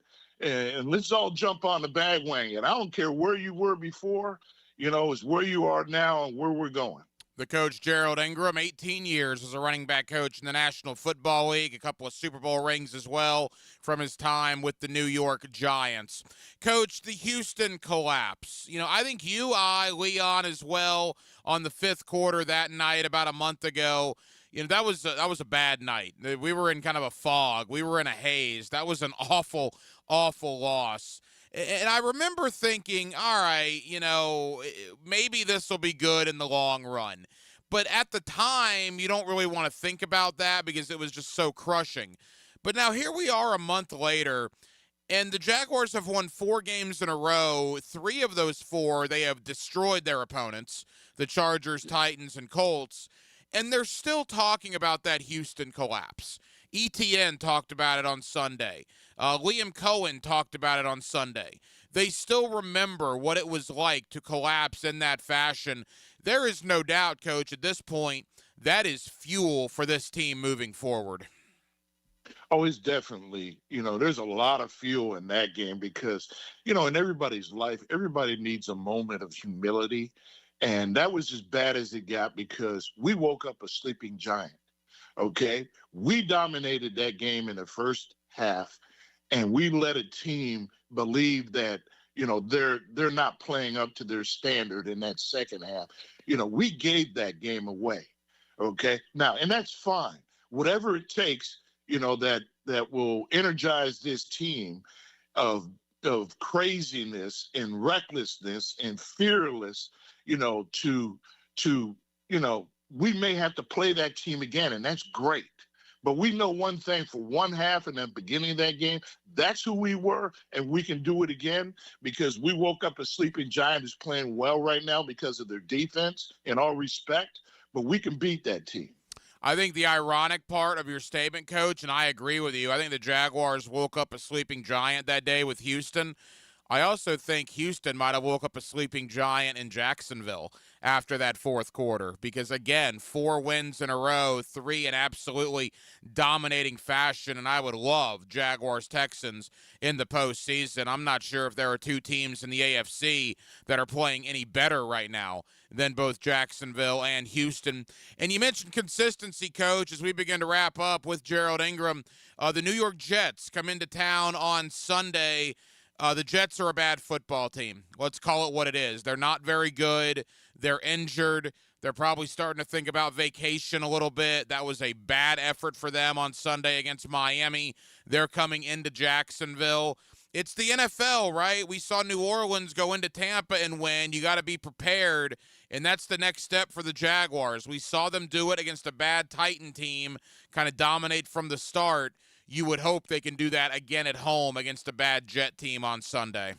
let's all jump on the bandwagon. I don't care where you were before, it's where you are now and where we're going. The coach, Gerald Ingram, 18 years as a running back coach in the National Football League, a couple of Super Bowl rings as well from his time with the New York Giants. Coach, the Houston collapse. I think Leon as well on the fifth quarter that night about a month ago. That was a bad night. We were in kind of a fog. We were in a haze. That was an awful, awful loss. And I remember thinking, all right, maybe this will be good in the long run. But at the time, you don't really want to think about that because it was just so crushing. But now here we are a month later, and the Jaguars have won 4 games in a row. 3 of those 4, they have destroyed their opponents, the Chargers, Titans, and Colts. And they're still talking about that Houston collapse. ETN talked about it on Sunday. Liam Cohen talked about it on Sunday. They still remember what it was like to collapse in that fashion. There is no doubt, Coach, at this point, that is fuel for this team moving forward. Oh, it's definitely, there's a lot of fuel in that game because, in everybody's life, everybody needs a moment of humility. And that was as bad as it got because we woke up a sleeping giant. Okay, we dominated that game in the first half, and we let a team believe that they're not playing up to their standard in that second half. We gave that game away. Okay, now, and that's fine. Whatever it takes, that will energize this team of craziness and recklessness and fearless. We may have to play that team again, and that's great. But we know one thing for one half in the beginning of that game, that's who we were, and we can do it again because we woke up a sleeping giant who's playing well right now because of their defense, in all respect, but we can beat that team. I think the ironic part of your statement, Coach, and I agree with you, I think the Jaguars woke up a sleeping giant that day with Houston. I also think Houston might have woke up a sleeping giant in Jacksonville after that fourth quarter because, again, 4 wins in a row, 3 in absolutely dominating fashion, and I would love Jaguars-Texans in the postseason. I'm not sure if there are 2 teams in the AFC that are playing any better right now than both Jacksonville and Houston. And you mentioned consistency, Coach, as we begin to wrap up with Gerald Ingram. The New York Jets come into town on Sunday. The Jets are a bad football team. Let's call it what it is. They're not very good. They're injured. They're probably starting to think about vacation a little bit. That was a bad effort for them on Sunday against Miami. They're coming into Jacksonville. It's the NFL, right? We saw New Orleans go into Tampa and win. You got to be prepared, and that's the next step for the Jaguars. We saw them do it against a bad Titan team, kind of dominate from the start. You would hope they can do that again at home against a bad Jet team on Sunday.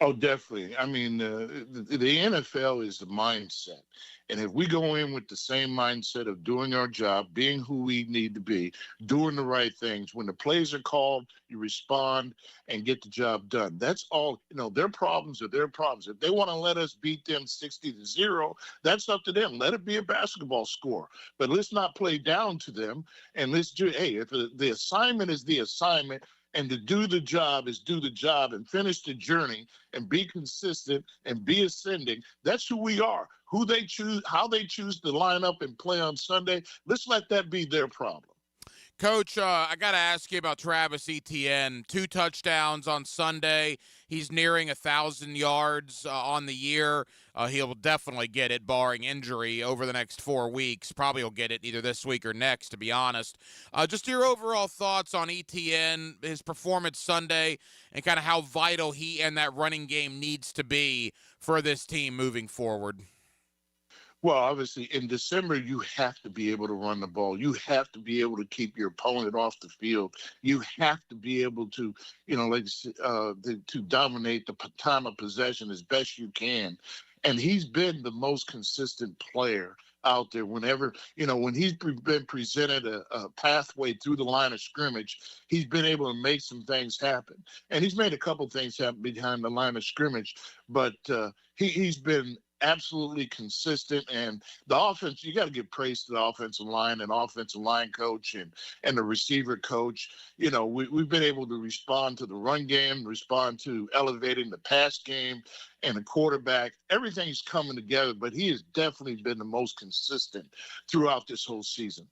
Oh, definitely. I mean, the NFL is the mindset. And if we go in with the same mindset of doing our job, being who we need to be, doing the right things, when the plays are called, you respond and get the job done. That's all. Their problems are their problems. If they want to let us beat them 60-0, that's up to them. Let it be a basketball score. But let's not play down to them. And let's do, hey, if the assignment is the assignment, and to do the job is do the job and finish the journey and be consistent and be ascending. That's who we are. Who they choose, how they choose to line up and play on Sunday, let's let that be their problem. Coach, I got to ask you about Travis Etienne. 2 touchdowns on Sunday. He's nearing 1,000 yards on the year. He'll definitely get it, barring injury, over the next 4 weeks. Probably will get it either this week or next, to be honest. Just your overall thoughts on Etienne, his performance Sunday, and kind of how vital he and that running game needs to be for this team moving forward. Well, obviously, in December, you have to be able to run the ball. You have to be able to keep your opponent off the field. You have to be able to, to dominate the time of possession as best you can. And he's been the most consistent player out there whenever, when he's been presented a pathway through the line of scrimmage, he's been able to make some things happen. And he's made a couple things happen behind the line of scrimmage, but he's been absolutely consistent. And the offense, you got to give praise to the offensive line and offensive line coach and the receiver coach. We've been able to respond to the run game, respond to elevating the pass game and the quarterback. Everything's coming together, but he has definitely been the most consistent throughout this whole season.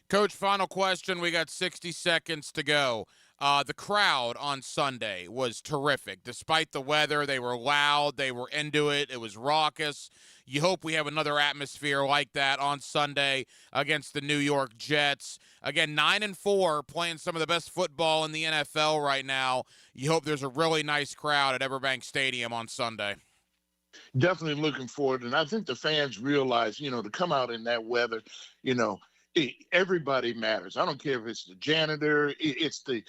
Coach, final question. We got 60 seconds to go. The crowd on Sunday was terrific. Despite the weather, they were loud. They were into it. It was raucous. You hope we have another atmosphere like that on Sunday against the New York Jets. Again, 9-4, playing some of the best football in the NFL right now. You hope there's a really nice crowd at Everbank Stadium on Sunday. Definitely looking forward. And I think the fans realize, to come out in that weather, everybody matters. I don't care if it's the janitor, it's the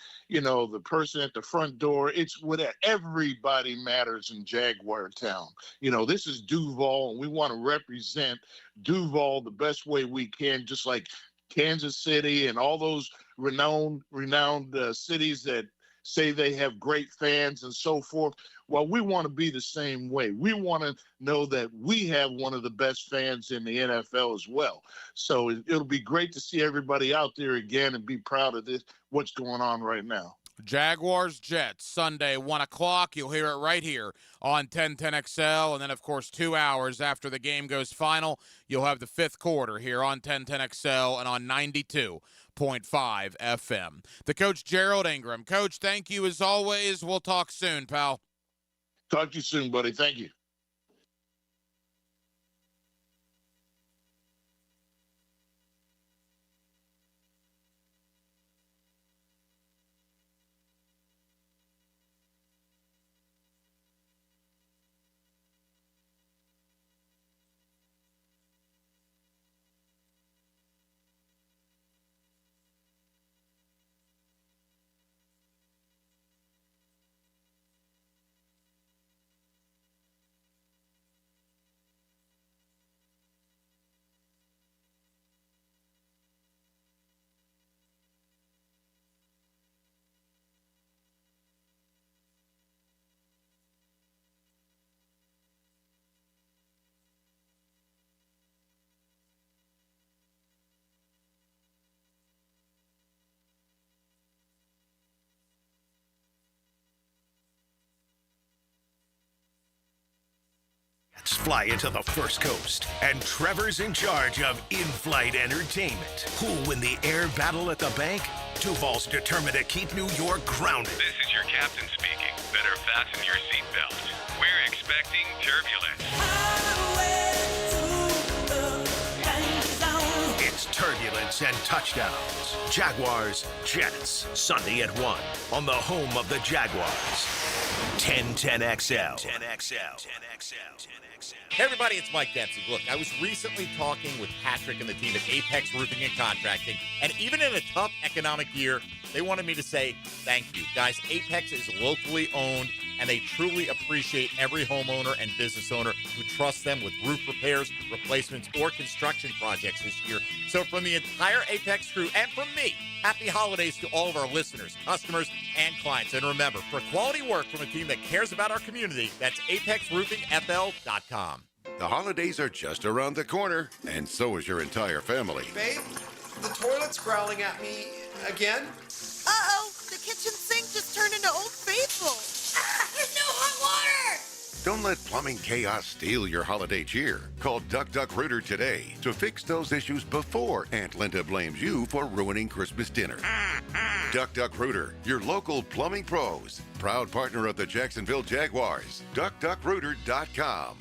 person at the front door, it's whatever. Everybody matters in Jaguar Town. This is Duval, and we want to represent Duval the best way we can, just like Kansas City and all those renowned cities that say they have great fans and so forth. Well, we want to be the same way. We want to know that we have one of the best fans in the NFL as well. So it'll be great to see everybody out there again and be proud of this, what's going on right now. Jaguars Jets Sunday 1 o'clock. You'll hear it right here on 1010XL, and then of course 2 hours after the game goes final, you'll have the 5th quarter here on 1010XL and on 92.5 FM. The coach Gerald Ingram. Coach, thank you as always. We'll talk soon, pal. Talk to you soon, buddy. Thank you. fly into the First Coast, and Trevor's in charge of in-flight entertainment. Who'll win the air battle at the bank? Duval's determined to keep New York grounded. This is your captain speaking. Better fasten your seatbelt. We're expecting turbulence. It's turbulence and touchdowns. Jaguars, Jets, Sunday at 1 on the home of the Jaguars. 1010XL. 10XL. Hey everybody, it's Mike Dempsey. Look, I was recently talking with Patrick and the team at Apex Roofing and Contracting, and even in a tough economic year, they wanted me to say thank you. Guys, Apex is locally owned, and they truly appreciate every homeowner and business owner who trusts them with roof repairs, replacements, or construction projects this year. So from the entire Apex crew and from me, happy holidays to all of our listeners, customers, and clients. And remember, for quality work from a team that cares about our community, that's apexroofingfl.com. The holidays are just around the corner, and so is your entire family. Babe, the toilet's growling at me again. Uh-oh, the kitchen sink just turned into Old Faithful. Ah, there's no hot water! Don't let plumbing chaos steal your holiday cheer. Call Duck Duck Rooter today to fix those issues before Aunt Linda blames you for ruining Christmas dinner. Duck Duck Rooter, your local plumbing pros. Proud partner of the Jacksonville Jaguars. DuckDuckRooter.com.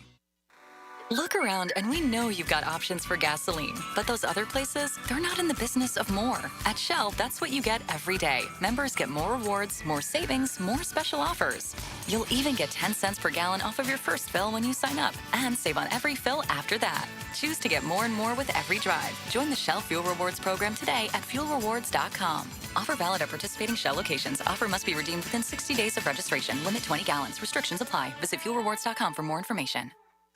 Look around and we know you've got options for gasoline, but those other places, they're not in the business of more. At Shell, that's what you get every day. Members get more rewards, more savings, more special offers. You'll even get 10 cents per gallon off of your first fill when you sign up, and save on every fill after that. Choose to get more and more with every drive. Join the Shell Fuel Rewards program today at fuelrewards.com. Offer valid at participating Shell locations. Offer must be redeemed within 60 days of registration. Limit 20 gallons. Restrictions apply. Visit fuelrewards.com for more information.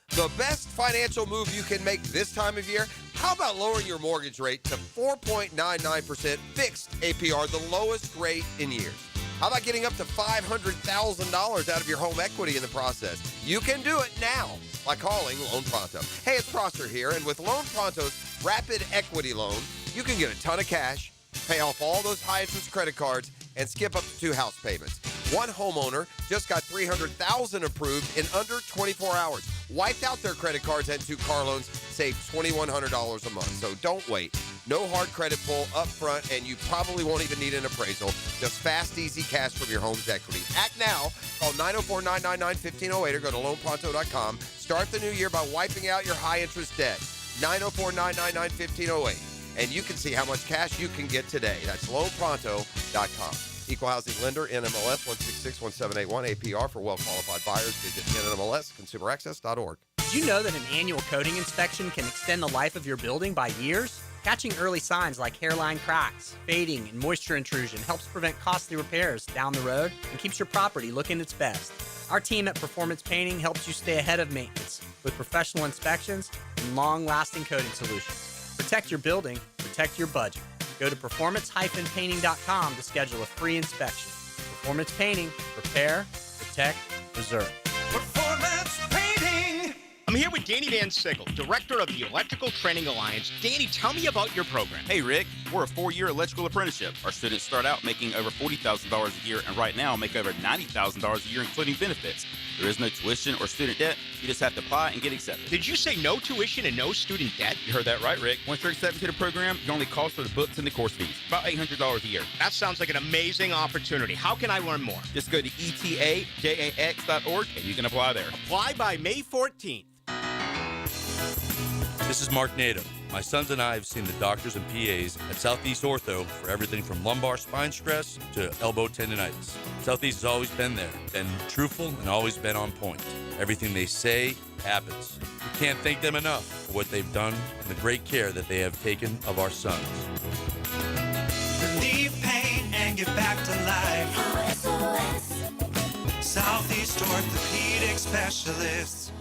The best financial move you can make this time of year? How about lowering your mortgage rate to 4.99% fixed APR, the lowest rate in years? How about getting up to $500,000 out of your home equity in the process? You can do it now by calling Loan Pronto. Hey, it's Prosser here, and with Loan Pronto's Rapid Equity Loan, you can get a ton of cash, pay off all those high-interest credit cards, and skip up to 2 house payments. One homeowner just got $300,000 approved in under 24 hours. Wiped out their credit cards and 2 car loans, saved $2,100 a month. So don't wait. No hard credit pull up front, and you probably won't even need an appraisal. Just fast, easy cash from your home's equity. Act now. Call 904-999-1508 or go to loanpronto.com. Start the new year by wiping out your high-interest debt. 904-999-1508. And you can see how much cash you can get today. That's loanpronto.com. Equal housing lender, NMLS 1661781, APR for well-qualified buyers. Visit NMLSconsumeraccess.org. Did you know that an annual coating inspection can extend the life of your building by years? Catching early signs like hairline cracks, fading, and moisture intrusion helps prevent costly repairs down the road and keeps your property looking its best. Our team at Performance Painting helps you stay ahead of maintenance with professional inspections and long-lasting coating solutions. Protect your building, protect your budget. Go to performance-painting.com to schedule a free inspection. Performance Painting, repair, protect, preserve. Performance Painting! I'm here with Danny Van Sickle, director of the Electrical Training Alliance. Danny, tell me about your program. Hey, Rick, we're a 4-year electrical apprenticeship. Our students start out making over $40,000 a year and right now make over $90,000 a year, including benefits. There is no tuition or student debt. You just have to apply and get accepted. Did you say no tuition and no student debt? You heard that right, Rick. Once you're accepted to the program, your only cost for the books and the course fees. About $800 a year. That sounds like an amazing opportunity. How can I learn more? Just go to etajax.org and you can apply there. Apply by May 14th. This is Mark Nato. My sons and I have seen the doctors and PAs at Southeast Ortho for everything from lumbar spine stress to elbow tendonitis. Southeast has always been there, been truthful, and always been on point. Everything they say happens. We can't thank them enough for what they've done and the great care that they have taken of our sons. Relieve pain and get back to life. Southeast Orthopedic Specialists.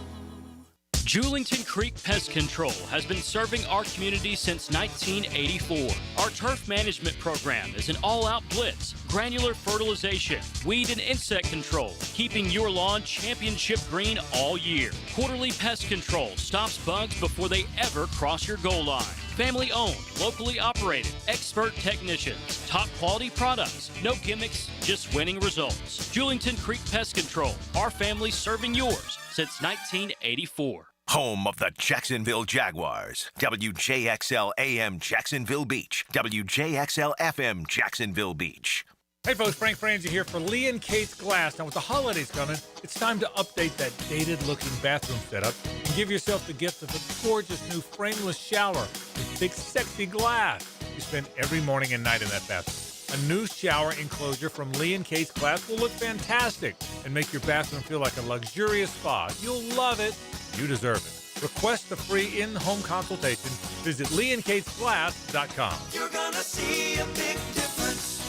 Julington Creek Pest Control has been serving our community since 1984. Our turf management program is an all-out blitz, granular fertilization, weed and insect control, keeping your lawn championship green all year. Quarterly pest control stops bugs before they ever cross your goal line. Family owned, locally operated, expert technicians, top quality products, no gimmicks, just winning results. Julington Creek Pest Control, our family serving yours since 1984. home of the Jacksonville Jaguars. WJXL AM Jacksonville Beach. WJXL FM Jacksonville Beach. Hey folks, Frank Franzi here for Lee & Kate's Glass. Now with the holidays coming, it's time to update that dated-looking bathroom setup and give yourself the gift of a gorgeous new frameless shower with big, sexy glass. You spend every morning and night in that bathroom. A new shower enclosure from Lee & Kate's Glass will look fantastic and make your bathroom feel like a luxurious spa. You'll love it. You deserve it. Request a free in-home consultation. Visit leeandkatesglass.com. You're gonna see a big difference.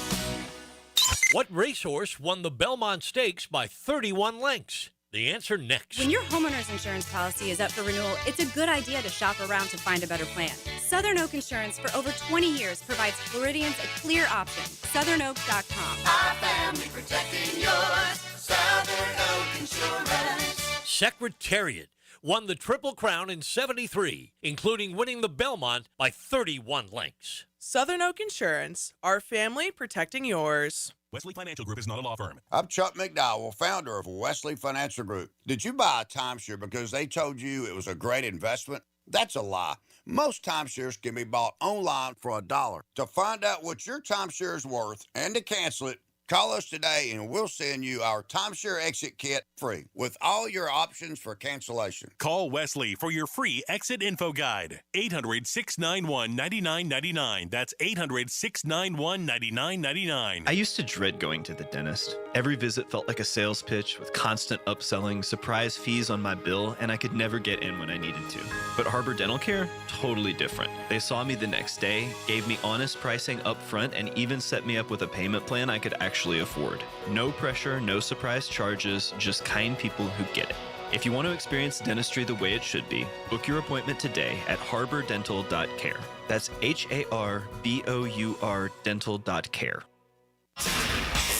What racehorse won the Belmont Stakes by 31 lengths? The answer next. When your homeowner's insurance policy is up for renewal, it's a good idea to shop around to find a better plan. Southern Oak Insurance for over 20 years provides Floridians a clear option. SouthernOak.com. Our family protecting yours. Southern Oak Insurance. Secretariat won the Triple Crown in 73, including winning the Belmont by 31 lengths. Southern Oak Insurance, our family protecting yours. Wesley Financial Group is not a law firm. I'm Chuck McDowell, founder of Wesley Financial Group. Did you buy a timeshare because they told you it was a great investment? That's a lie. Most timeshares can be bought online for $1. To find out what your timeshare is worth and to cancel it, call us today and we'll send you our timeshare exit kit free with all your options for cancellation. Call Wesley for your free exit info guide. 800-691-9999. That's 800-691-9999. I used to dread going to the dentist. Every visit felt like a sales pitch with constant upselling, surprise fees on my bill, and I could never get in when I needed to. But Harbor Dental Care? Totally different. They saw me the next day, gave me honest pricing up front, and even set me up with a payment plan I could actually afford. No pressure, no surprise charges, just kind people who get it. If you want to experience dentistry the way it should be, book your appointment today at harbordental.care. That's HARBOUR dental.care.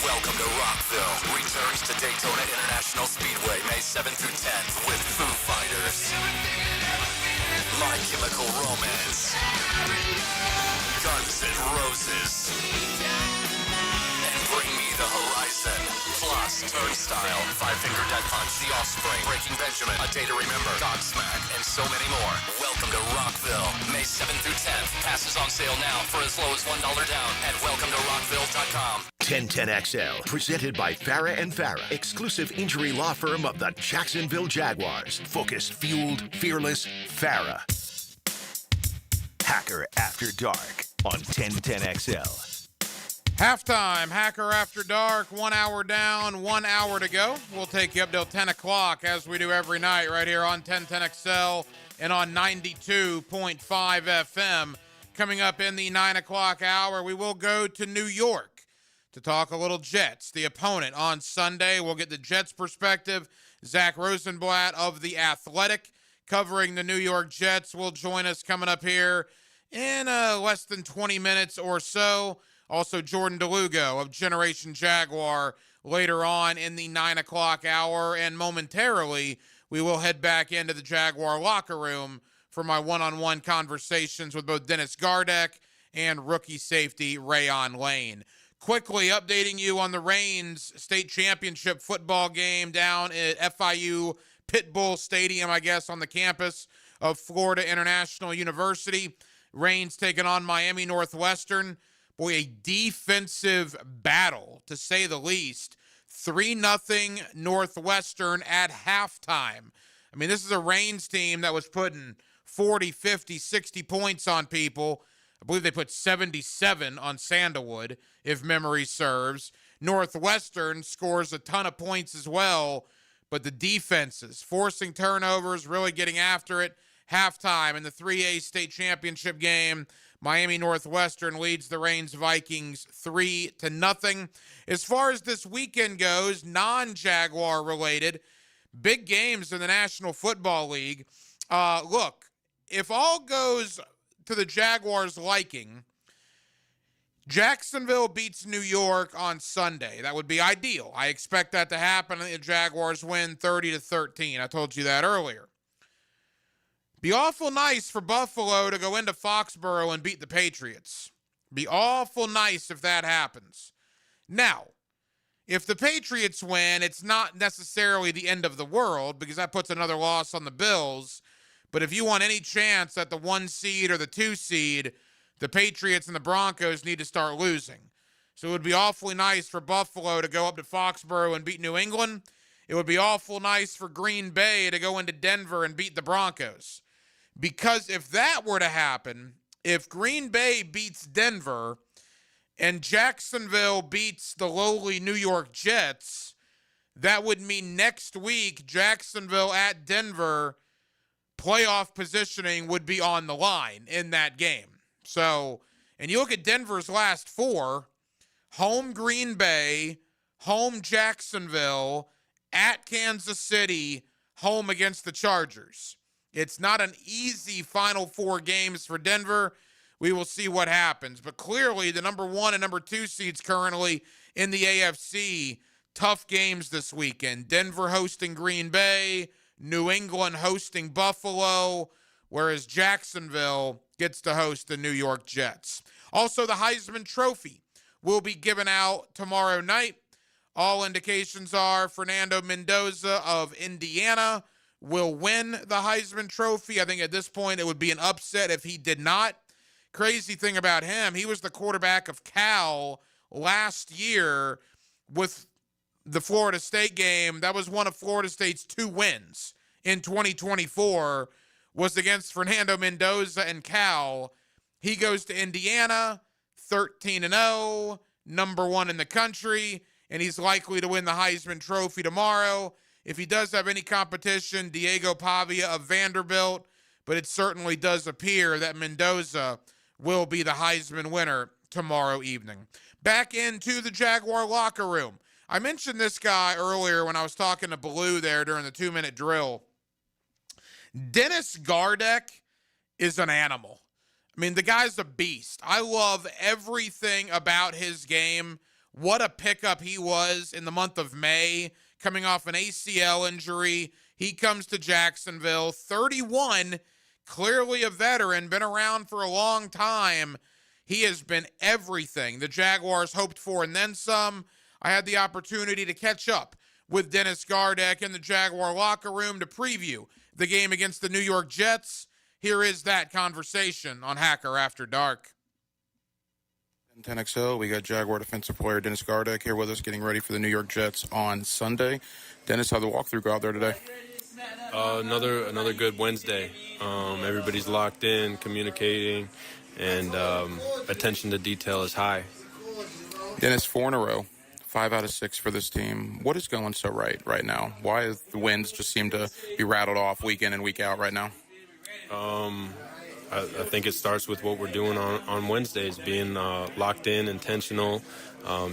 Welcome to Rockville. Returns to Daytona International Speedway May 7th through 10th with Foo Fighters, My Chemical Romance, Guns N' Roses, and Bring Me the Horizon. Plus, Turnstile, Five Finger Death Punch, The Offspring, Breaking Benjamin, A Day to Remember, Godsmack, and so many more. Welcome to Rockville, May 7th through 10th. Passes on sale now for as low as $1 down at welcometoRockville.com. 1010XL, presented by Farah and Farah, exclusive injury law firm of the Jacksonville Jaguars. Focused, fueled, fearless, Farah. Hacker After Dark on 1010XL. Halftime, Hacker After Dark, 1 hour down, 1 hour to go. We'll take you up till 10 o'clock as we do every night right here on 1010XL and on 92.5 FM. Coming up in the 9 o'clock hour, we will go to New York to talk a little Jets. The opponent on Sunday, we'll get the Jets perspective. Zach Rosenblatt of The Athletic covering the New York Jets will join us coming up here in less than 20 minutes or so. Also, Jordan DeLugo of Generation Jaguar later on in the 9 o'clock hour. And momentarily, we will head back into the Jaguar locker room for my one-on-one conversations with both Dennis Gardeck and rookie safety Rayon Lane. Quickly updating you on the Reigns State Championship football game down at FIU Pitbull Stadium, I guess, on the campus of Florida International University. Reigns taking on Miami Northwestern. Boy, a defensive battle, to say the least. 3-0 Northwestern at halftime. I mean, this is a Reigns team that was putting 40, 50, 60 points on people. I believe they put 77 on Sandalwood, if memory serves. Northwestern scores a ton of points as well, but the defenses forcing turnovers, really getting after it. Halftime in the 3A state championship game, Miami Northwestern leads the Reigns Vikings 3-0. As far as this weekend goes, non-Jaguar related, big games in the National Football League. Look, if all goes to the Jaguars' liking, Jacksonville beats New York on Sunday. That would be ideal. I expect that to happen. The Jaguars win 30-13. I told you that earlier. Be awful nice for Buffalo to go into Foxborough and beat the Patriots. Be awful nice if that happens. Now, if the Patriots win, it's not necessarily the end of the world because that puts another loss on the Bills. But if you want any chance at the 1 seed or the 2 seed, the Patriots and the Broncos need to start losing. So it would be awfully nice for Buffalo to go up to Foxborough and beat New England. It would be awful nice for Green Bay to go into Denver and beat the Broncos. Because if that were to happen, if Green Bay beats Denver and Jacksonville beats the lowly New York Jets, that would mean next week Jacksonville at Denver playoff positioning would be on the line in that game. So, and you look at Denver's last 4, home Green Bay, home Jacksonville, at Kansas City, home against the Chargers. It's not an easy final 4 games for Denver. We will see what happens. But clearly, the number 1 and number 2 seeds currently in the AFC, tough games this weekend. Denver hosting Green Bay, New England hosting Buffalo, whereas Jacksonville gets to host the New York Jets. Also, the Heisman Trophy will be given out tomorrow night. All indications are Fernando Mendoza of Indiana will win the Heisman Trophy. I think at this point it would be an upset if he did not. Crazy thing about him, he was the quarterback of Cal last year with the Florida State game. That was one of Florida State's 2 wins in 2024 was against Fernando Mendoza and Cal. He goes to Indiana, 13-0, number 1 in the country, and he's likely to win the Heisman Trophy tomorrow. If he does have any competition, Diego Pavia of Vanderbilt, but it certainly does appear that Mendoza will be the Heisman winner tomorrow evening. Back into the Jaguar locker room. I mentioned this guy earlier when I was talking to Blue there during the 2-minute drill. Dennis Gardeck is an animal. I mean, the guy's a beast. I love everything about his game. What a pickup he was in the month of May, coming off an ACL injury. He comes to Jacksonville, 31, clearly a veteran, been around for a long time. He has been everything the Jaguars hoped for and then some. I had the opportunity to catch up with Dennis Gardeck in the Jaguar locker room to preview the game against the New York Jets. Here is that conversation on Hacker After Dark. 10XL, we got Jaguar defensive player Dennis Gardeck here with us getting ready for the New York Jets on Sunday. Dennis, how'd the walkthrough go out there today? Another good Wednesday. Everybody's locked in, communicating, and attention to detail is high. Dennis, 4 in a row, 5 out of 6 for this team. What is going so right now? Why is the wins just seem to be rattled off week in and week out right now? I think it starts with what we're doing on Wednesdays, being locked in, intentional,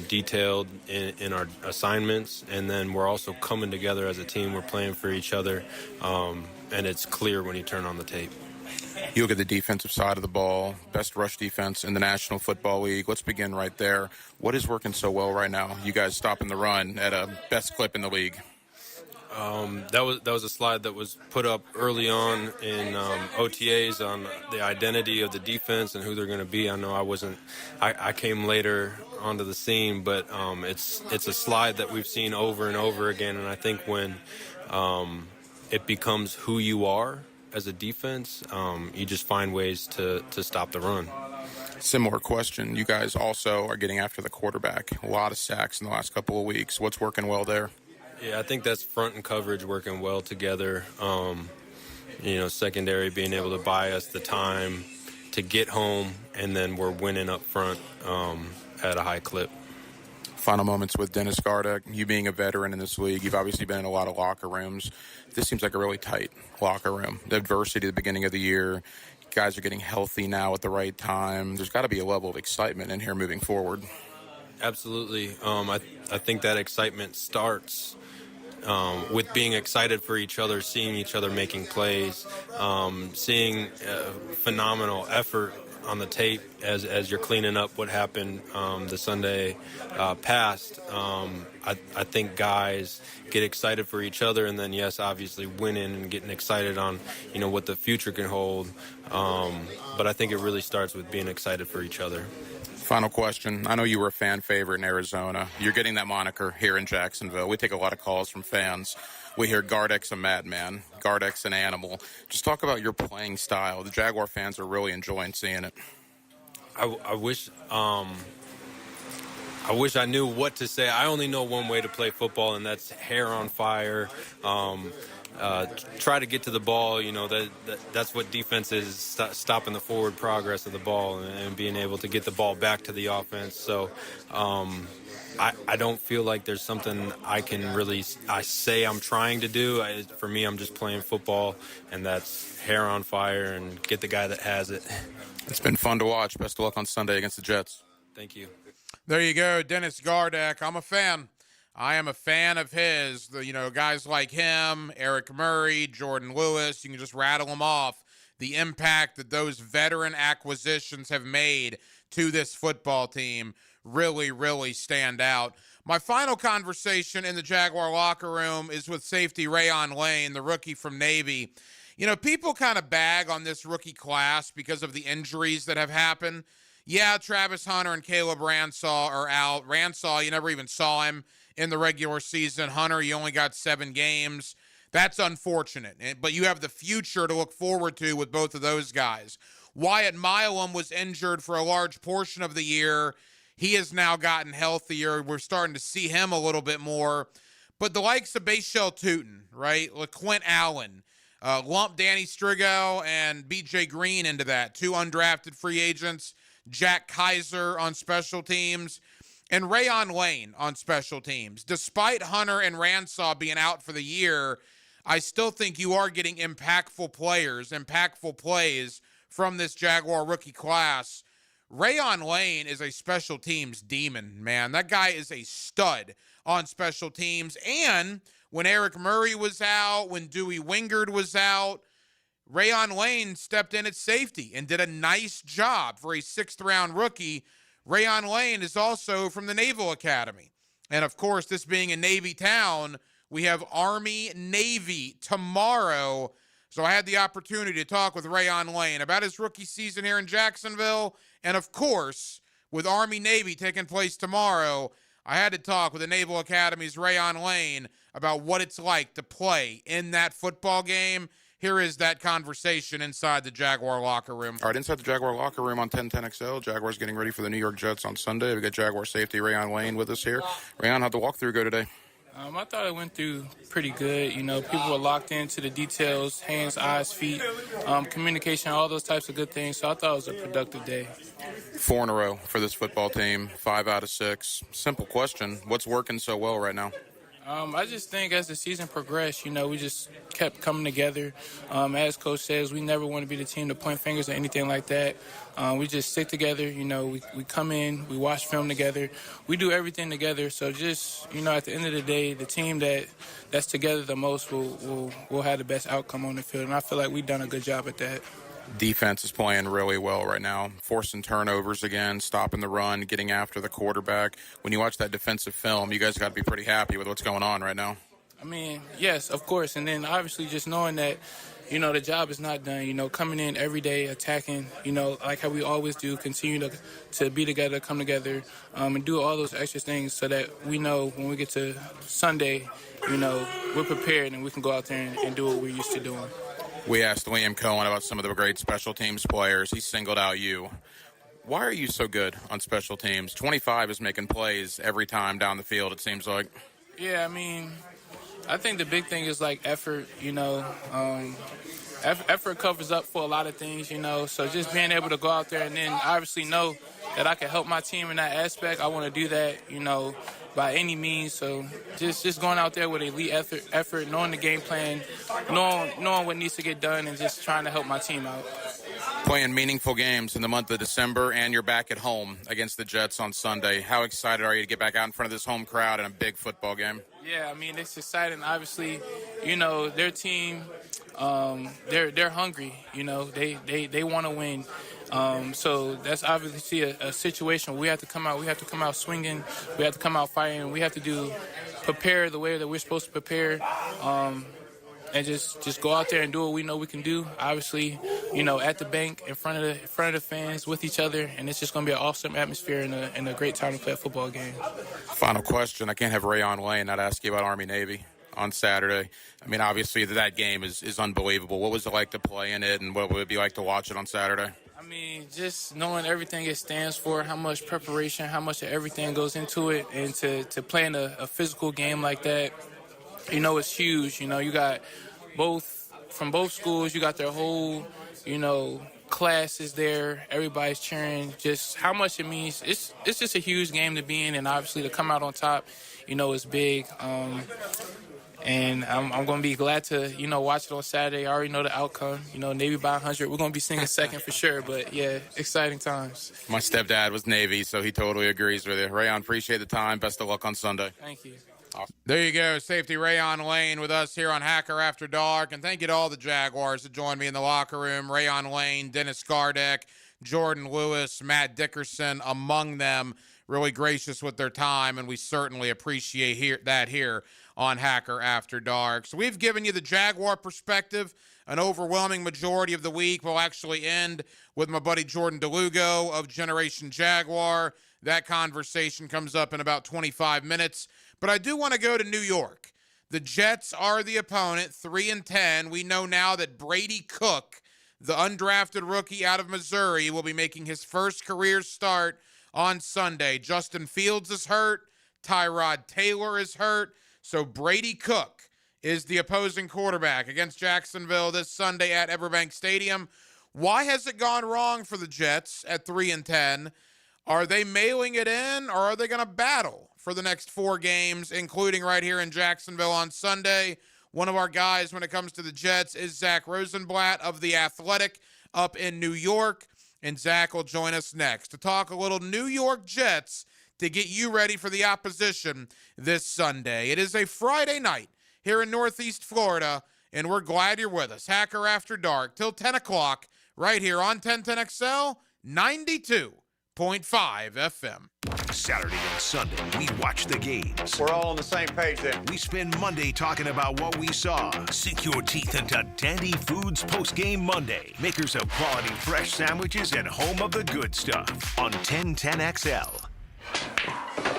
detailed in our assignments, and then we're also coming together as a team. We're playing for each other, and it's clear when you turn on the tape. You look at the defensive side of the ball, best rush defense in the National Football League. Let's begin right there. What is working so well right now? You guys stopping the run at a best clip in the league. That was a slide that was put up early on in OTAs on the identity of the defense and who they're going to be. I know I came later onto the scene, but it's a slide that we've seen over and over again. And I think when it becomes who you are as a defense, you just find ways to stop the run. Similar question. You guys also are getting after the quarterback. A lot of sacks in the last couple of weeks. What's working well there? Yeah, I think that's front and coverage working well together. Secondary being able to buy us the time to get home, and then we're winning up front at a high clip. Final moments with Dennis Gardeck. You being a veteran in this league, you've obviously been in a lot of locker rooms. This seems like a really tight locker room. The adversity at the beginning of the year, guys are getting healthy now at the right time. There's got to be a level of excitement in here moving forward. Absolutely. I think that excitement starts with being excited for each other, seeing each other making plays, seeing phenomenal effort on the tape as you're cleaning up what happened the Sunday past. I think guys get excited for each other, and then, yes, obviously winning and getting excited on, what the future can hold. But I think it really starts with being excited for each other. Final question. I know you were a fan favorite in Arizona. You're getting that moniker here in Jacksonville. We take a lot of calls from fans. We hear Gardeck's a madman, Gardeck's an animal. Just talk about your playing style. The Jaguar fans are really enjoying seeing it. I wish I knew what to say. I only know one way to play football, and that's hair on fire. Try to get to the ball. You know, that's what defense is, stopping the forward progress of the ball and being able to get the ball back to the offense. So I don't feel like there's something I can really say I'm trying to do. For me, I'm just playing football, and that's hair on fire and get the guy that has it. It's been fun to watch. Best of luck on Sunday against the Jets. Thank you. There you go, Dennis Gardeck. I'm a fan. I am a fan of his. Guys like him, Eric Murray, Jordan Lewis, you can just rattle them off. The impact that those veteran acquisitions have made to this football team really, really stand out. My final conversation in the Jaguar locker room is with safety Rayon Lane, the rookie from Navy. You know, people kind of bag on this rookie class because of the injuries that have happened. Yeah, Travis Hunter and Caleb Ransaw are out. Ransaw, you never even saw him in the regular season. Hunter, you only got 7 games. That's unfortunate. But you have the future to look forward to with both of those guys. Wyatt Milam was injured for a large portion of the year. He has now gotten healthier. We're starting to see him a little bit more. But the likes of Bashel Tootin, right? LaQuint Allen, lump Danny Strigo and B.J. Green into that. 2 undrafted free agents. Jack Kaiser on special teams, and Rayon Lane on special teams. Despite Hunter and Ransaw being out for the year, I still think you are getting impactful players, impactful plays from this Jaguar rookie class. Rayon Lane is a special teams demon, man. That guy is a stud on special teams. And when Eric Murray was out, when Dewey Wingard was out, Rayon Lane stepped in at safety and did a nice job for a 6th-round rookie. Rayon Lane is also from the Naval Academy. And, of course, this being a Navy town, we have Army-Navy tomorrow. So I had the opportunity to talk with Rayon Lane about his rookie season here in Jacksonville. And, of course, with Army-Navy taking place tomorrow, I had to talk with the Naval Academy's Rayon Lane about what it's like to play in that football game. Here is that conversation inside the Jaguar locker room. All right, inside the Jaguar locker room on 1010XL, Jaguars getting ready for the New York Jets on Sunday. We got Jaguar safety Rayon Lane with us here. Rayon, how'd the walkthrough go today? I thought it went through pretty good. You know, people were locked into the details, hands, eyes, feet, communication, all those types of good things. So I thought it was a productive day. 4 in a row for this football team, 5 out of 6. Simple question. What's working so well right now? I just think as the season progressed, we just kept coming together. As Coach says, we never want to be the team to point fingers or anything like that. We just stick together. We come in, we watch film together. We do everything together. So just, at the end of the day, the team that's together the most will have the best outcome on the field. And I feel like we've done a good job at that. Defense is playing really well right now, forcing turnovers again, stopping the run, getting after the quarterback. When you watch that defensive film, you guys got to be pretty happy with what's going on right now. Yes, of course. And then obviously just knowing that, the job is not done, coming in every day, attacking, like how we always do, continue to be together, come together, and do all those extra things so that we know when we get to Sunday, we're prepared and we can go out there and do what we're used to doing. We asked Liam Cohen about some of the great special teams players. He singled out you. Why are you so good on special teams? 25 is making plays every time down the field, it seems like. Yeah, I think the big thing is effort, effort covers up for a lot of things, so just being able to go out there and then obviously know that I can help my team in that aspect. I want to do that, by any means. So just going out there with elite effort, knowing the game plan, knowing what needs to get done, and just trying to help my team out. Playing meaningful games in the month of December, and you're back at home against the Jets on Sunday. How excited are you to get back out in front of this home crowd in a big football game? Yeah, it's exciting. Obviously, their team, they're hungry. They want to win. So that's obviously a situation where we have to come out swinging, we have to come out fighting, we have to prepare the way that we're supposed to prepare, and just go out there and do what we know we can do. Obviously, at the bank in front of the fans with each other, and it's just going to be an awesome atmosphere and a great time to play a football game. Final question. I can't have Rayon Lane not ask you about Army-Navy on Saturday. I mean, obviously, that game is unbelievable. What was it like to play in it, and what would it be like to watch it on Saturday? I mean, just knowing everything it stands for, how much preparation, how much of everything goes into it, and to play in a physical game like that, it's huge. You got from both schools, you got their whole, classes there. Everybody's cheering. Just how much it means. It's just a huge game to be in, and obviously to come out on top, is big. And I'm going to be glad to, watch it on Saturday. I already know the outcome. Navy by 100. We're going to be singing second for sure. But, yeah, exciting times. My stepdad was Navy, so he totally agrees with you. Rayon, appreciate the time. Best of luck on Sunday. Thank you. Awesome. There you go. Safety Rayon Lane with us here on Hacker After Dark. And thank you to all the Jaguars that joined me in the locker room. Rayon Lane, Dennis Gardeck, Jordan Lewis, Matt Dickerson, among them. Really gracious with their time, and we certainly appreciate that here on Hacker After Dark. So we've given you the Jaguar perspective. An overwhelming majority of the week will actually end with my buddy Jordan DeLugo of Generation Jaguar. That conversation comes up in about 25 minutes. But I do want to go to New York. The Jets are the opponent, 3-10. We know now that Brady Cook, the undrafted rookie out of Missouri, will be making his first career start on Sunday. Justin Fields is hurt. Tyrod Taylor is hurt. So Brady Cook is the opposing quarterback against Jacksonville this Sunday at Everbank Stadium. Why has it gone wrong for the Jets at 3-10? Are they mailing it in, or are they going to battle for the next 4 games, including right here in Jacksonville on Sunday? One of our guys when it comes to the Jets is Zach Rosenblatt of The Athletic up in New York, and Zach will join us next to talk a little New York Jets to get you ready for the opposition this Sunday. It is a Friday night here in Northeast Florida, and we're glad you're with us. Hacker After Dark till 10 o'clock right here on 1010XL 92.5 FM. Saturday and Sunday, we watch the games. We're all on the same page then. We spend Monday talking about what we saw. Sink your teeth into Dandy Foods Postgame Monday. Makers of quality fresh sandwiches and home of the good stuff on 1010XL.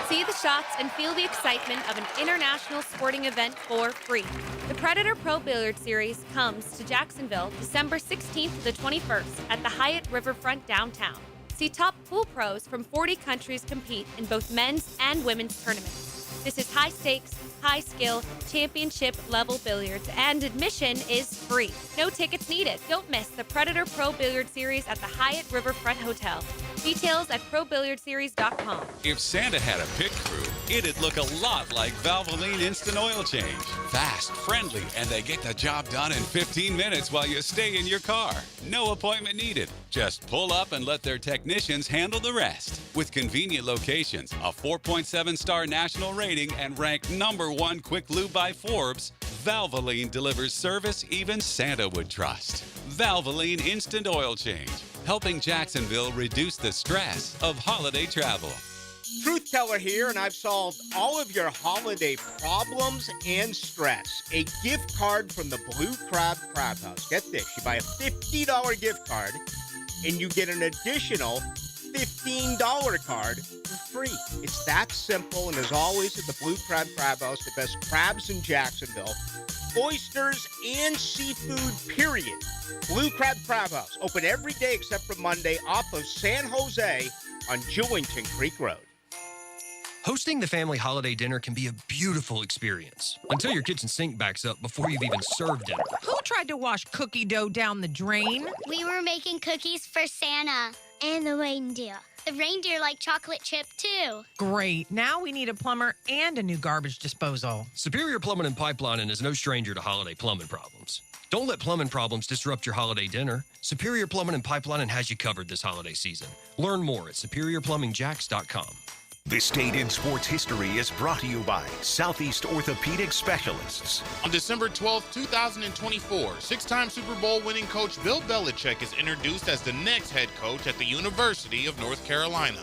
See the shots and feel the excitement of an international sporting event for free. The Predator Pro Billiard Series comes to Jacksonville December 16th to the 21st at the Hyatt Riverfront downtown. See top pool pros from 40 countries compete in both men's and women's tournaments. This is high stakes, high skill, championship level billiards, and admission is free. No tickets needed. Don't miss the Predator Pro Billiard Series at the Hyatt Riverfront Hotel. Details at ProBilliardSeries.com. If Santa had a pit crew, it'd look a lot like Valvoline Instant Oil Change. Fast, friendly, and they get the job done in 15 minutes while you stay in your car. No appointment needed. Just pull up and let their technicians handle the rest. With convenient locations, a 4.7-star national rating, and ranked #1 Quick Lube by Forbes, Valvoline delivers service even Santa would trust. Valvoline Instant Oil Change, helping Jacksonville reduce the stress of holiday travel. Truth Teller here, and I've solved all of your holiday problems and stress. A gift card from the Blue Crab Crab House. Get this, you buy a $50 gift card, and you get an additional $15 card for free. It's that simple, and as always at the Blue Crab Crab House, the best crabs in Jacksonville, oysters, and seafood, period. Blue Crab Crab House, open every day except for Monday, off of San Jose on Jewington Creek Road. Hosting the family holiday dinner can be a beautiful experience until your kitchen sink backs up before you've even served dinner. Who tried to wash cookie dough down the drain? We were making cookies for Santa and the reindeer. The reindeer like chocolate chip, too. Great. Now we need a plumber and a new garbage disposal. Superior Plumbing and Pipelining is no stranger to holiday plumbing problems. Don't let plumbing problems disrupt your holiday dinner. Superior Plumbing and Pipelining has you covered this holiday season. Learn more at superiorplumbingjacks.com. This date in sports history is brought to you by Southeast Orthopedic Specialists. On December 12, 2024, 6-time Super Bowl winning coach Bill Belichick is introduced as the next head coach at the University of North Carolina.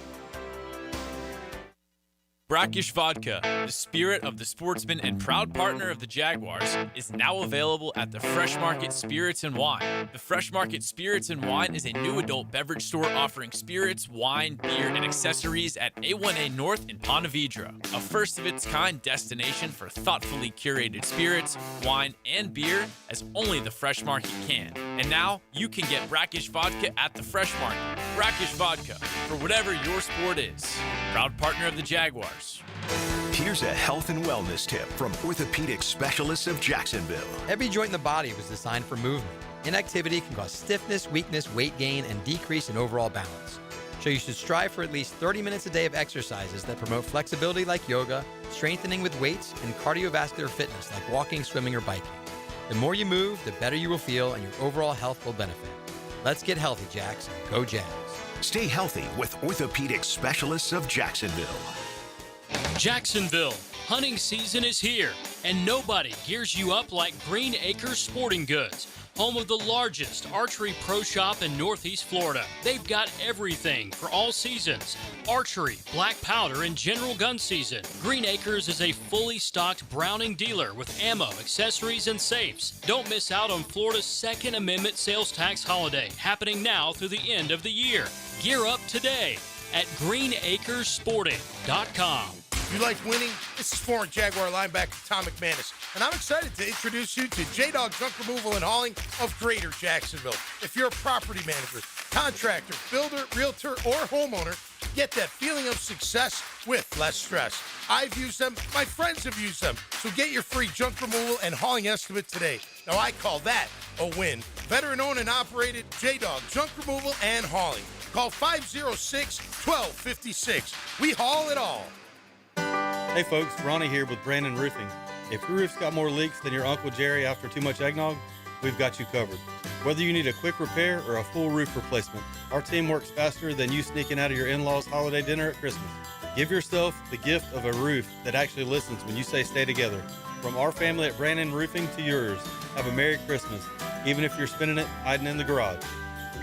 Brackish Vodka, the spirit of the sportsman and proud partner of the Jaguars, is now available at the Fresh Market Spirits and Wine. The Fresh Market Spirits and Wine is a new adult beverage store offering spirits, wine, beer, and accessories at A1A North in Ponte Vedra, a first-of-its-kind destination for thoughtfully curated spirits, wine, and beer as only the Fresh Market can. And now, you can get Brackish Vodka at the Fresh Market. Brackish Vodka, for whatever your sport is. Proud partner of the Jaguars. Here's a health and wellness tip from orthopedic specialists of Jacksonville. Every joint in the body was designed for movement. Inactivity can cause stiffness, weakness, weight gain, and decrease in overall balance. So you should strive for at least 30 minutes a day of exercises that promote flexibility like yoga, strengthening with weights, and cardiovascular fitness like walking, swimming, or biking. The more you move, the better you will feel, and your overall health will benefit. Let's get healthy, Jacks, and go Jags. Stay healthy with orthopedic specialists of Jacksonville. Jacksonville, hunting season is here, and nobody gears you up like Green Acres Sporting Goods, home of the largest archery pro shop in Northeast Florida. They've got everything for all seasons: archery, black powder, and general gun season. Green Acres is a fully stocked Browning dealer with ammo, accessories, and safes. Don't miss out on Florida's Second Amendment sales tax holiday, happening now through the end of the year. Gear up today at greenacresporting.com. You like winning? This is former Jaguar linebacker Tom McManus, and I'm excited to introduce you to J-Dog Junk Removal and Hauling of Greater Jacksonville. If you're a property manager, contractor, builder, realtor, or homeowner, get that feeling of success with less stress. I've used them. My friends have used them. So get your free junk removal and hauling estimate today. Now, I call that a win. Veteran-owned and operated J-Dog Junk Removal and Hauling. Call 506-1256. We haul it all. Hey folks, Ronnie here with Brandon Roofing. If your roof's got more leaks than your Uncle Jerry after too much eggnog, we've got you covered. Whether you need a quick repair or a full roof replacement, our team works faster than you sneaking out of your in-laws' holiday dinner at Christmas. Give yourself the gift of a roof that actually listens when you say stay together. From our family at Brandon Roofing to yours, have a Merry Christmas, even if you're spending it hiding in the garage.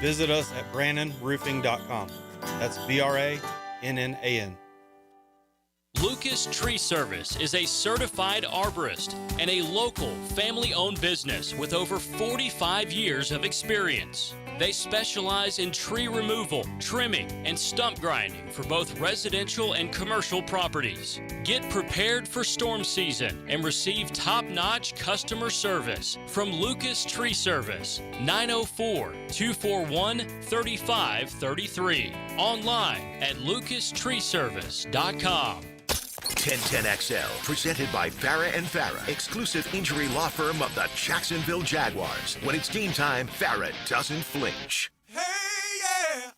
Visit us at brandonroofing.com. That's BRANNAN. Lucas Tree Service is a certified arborist and a local family-owned business with over 45 years of experience. They specialize in tree removal, trimming, and stump grinding for both residential and commercial properties. Get prepared for storm season and receive top-notch customer service from Lucas Tree Service, 904-241-3533. Online at lucastreeservice.com. 1010XL, presented by Farah and Farah, exclusive injury law firm of the Jacksonville Jaguars. When it's game time, Farah doesn't flinch.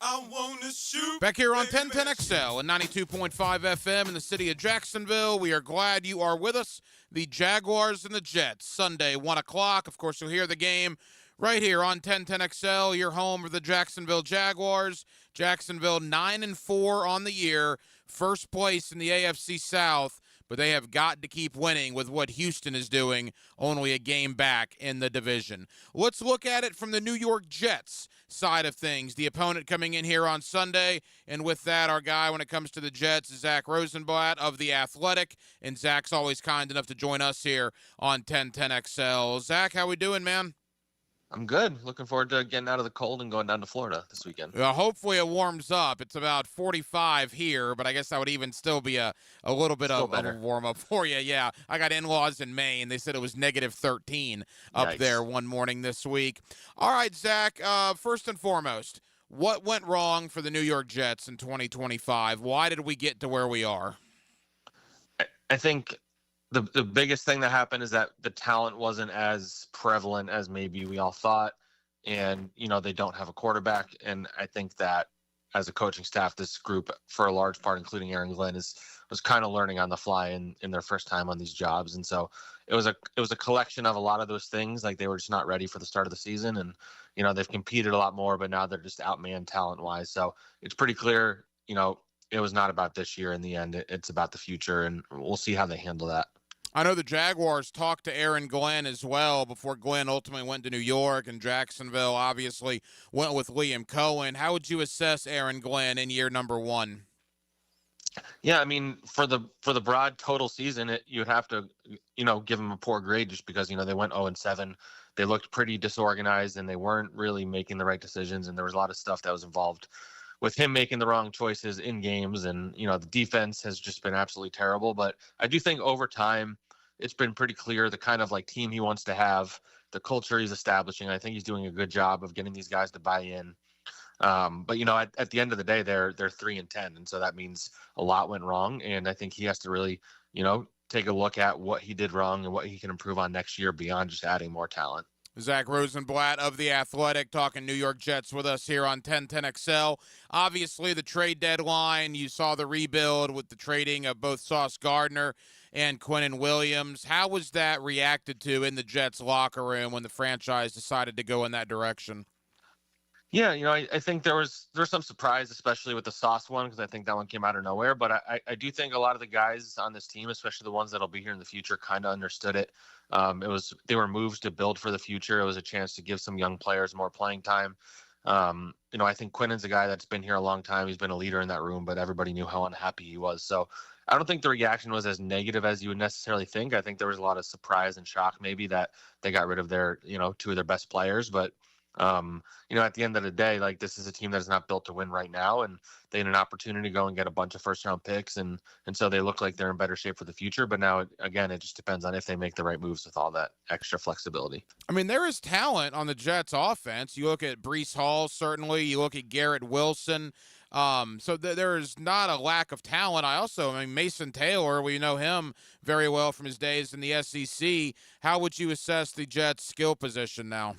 I wanna shoot. Back here on 1010XL and 92.5 FM in the city of Jacksonville. We are glad you are with us. The Jaguars and the Jets, Sunday, 1 o'clock. Of course, you'll hear the game right here on 1010XL, your home of the Jacksonville Jaguars. Jacksonville 9-4 on the year, first place in the AFC South, but they have got to keep winning with what Houston is doing, only a game back in the division. Let's look at it from the New York Jets side of things. The opponent coming in here on Sunday, and with that, our guy when it comes to the Jets is Zach Rosenblatt of The Athletic, and Zach's always kind enough to join us here on 1010XL. Zach, how we doing, man? I'm good. Looking forward to getting out of the cold and going down to Florida this weekend. Hopefully it warms up. It's about 45 here, but I guess that would even still be a little bit of a warm-up for you. Yeah, I got in-laws in Maine. They said it was negative 13 up there one morning this week. All right, Zach, first and foremost, what went wrong for the New York Jets in 2025? Why did we get to where we are? I think the biggest thing that happened is that the talent wasn't as prevalent as maybe we all thought. And, they don't have a quarterback. And I think that as a coaching staff, this group, for a large part, including Aaron Glenn, was kind of learning on the fly in their first time on these jobs. And so it was a collection of a lot of those things. Like, they were just not ready for the start of the season. And, they've competed a lot more, but now they're just outmanned talent-wise. So it's pretty clear, it was not about this year in the end. It's about the future, and we'll see how they handle that. I know the Jaguars talked to Aaron Glenn as well before Glenn ultimately went to New York, and Jacksonville obviously went with Liam Cohen. How would you assess Aaron Glenn in year number one? Yeah, I mean, for the broad total season, you'd have to, give them a poor grade just because they went 0-7. They looked pretty disorganized and they weren't really making the right decisions, and there was a lot of stuff that was involved with him making the wrong choices in games, and the defense has just been absolutely terrible. But I do think over time, it's been pretty clear the kind of like team he wants to have, the culture he's establishing. I think he's doing a good job of getting these guys to buy in. But at the end of the day, they're 3-10, and so that means a lot went wrong. And I think he has to really, take a look at what he did wrong and what he can improve on next year beyond just adding more talent. Zach Rosenblatt of The Athletic talking New York Jets with us here on 1010XL. Obviously, the trade deadline, you saw the rebuild with the trading of both Sauce Gardner and Quinnen Williams. How was that reacted to in the Jets locker room when the franchise decided to go in that direction? Yeah, I think there was some surprise, especially with the Sauce one, because I think that one came out of nowhere. But I do think a lot of the guys on this team, especially the ones that'll be here in the future, kind of understood it. They were moves to build for the future. It was a chance to give some young players more playing time. I think Quinnen's a guy that's been here a long time. He's been a leader in that room, but everybody knew how unhappy he was. So I don't think the reaction was as negative as you would necessarily think. I think there was a lot of surprise and shock maybe that they got rid of their, two of their best players. But at the end of the day, like, this is a team that is not built to win right now, and they had an opportunity to go and get a bunch of first-round picks, and so they look like they're in better shape for the future. But now, it just depends on if they make the right moves with all that extra flexibility. I mean, there is talent on the Jets offense. You look at Breece Hall, certainly. You look at Garrett Wilson. So there is not a lack of talent. Mason Taylor, we know him very well from his days in the SEC. How would you assess the Jets' skill position now?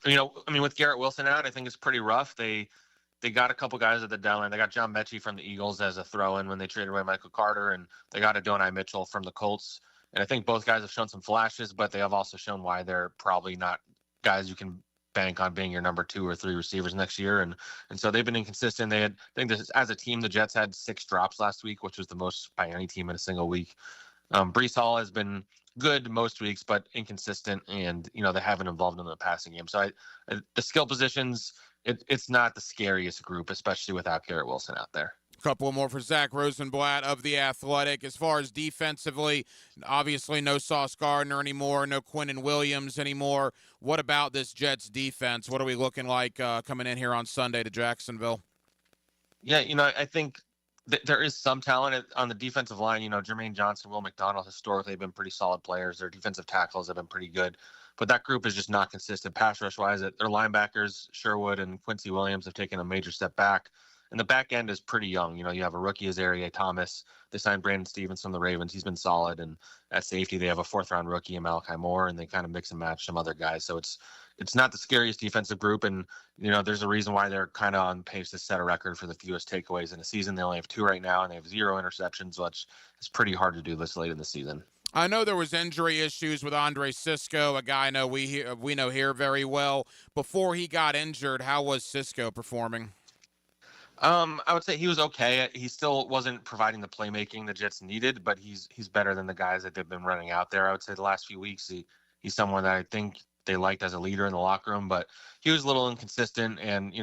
With Garrett Wilson out, I think it's pretty rough. They got a couple guys at the deadline. They got John Mechie from the Eagles as a throw-in when they traded away Michael Carter, and they got Adonai Mitchell from the Colts. And I think both guys have shown some flashes, but they have also shown why they're probably not guys you can bank on being your number 2 or 3 receivers next year. And so they've been inconsistent. As a team, the Jets had 6 drops last week, which was the most by any team in a single week. Breece Hall has been good most weeks, but inconsistent, and they haven't involved in the passing game. So the skill positions, it's not the scariest group, especially without Garrett Wilson out there. Couple more for Zach Rosenblatt of The Athletic. As far as defensively, obviously no Sauce Gardner anymore, no Quinnen Williams anymore. What about this Jets defense? What are we looking like coming in here on Sunday to Jacksonville? Yeah, I think there is some talent on the defensive line. Jermaine Johnson, Will McDonald historically have been pretty solid players. Their defensive tackles have been pretty good. But that group is just not consistent pass rush-wise. Their linebackers, Sherwood and Quincy Williams, have taken a major step back. And the back end is pretty young. You have a rookie, Azareye'h Thomas. They signed Brandon Stevens from the Ravens. He's been solid. And at safety, they have a 4th-round rookie in Malachi Moore, and they kind of mix and match some other guys. So it's not the scariest defensive group. And, there's a reason why they're kind of on pace to set a record for the fewest takeaways in a season. They only have 2 right now, and they have 0 interceptions, which is pretty hard to do this late in the season. I know there was injury issues with Andre Cisco, a guy we know here very well. Before he got injured, how was Cisco performing? I would say he was okay. He still wasn't providing the playmaking the Jets needed, but he's better than the guys that they've been running out there. I would say the last few weeks, he's someone that I think they liked as a leader in the locker room, but he was a little inconsistent. And,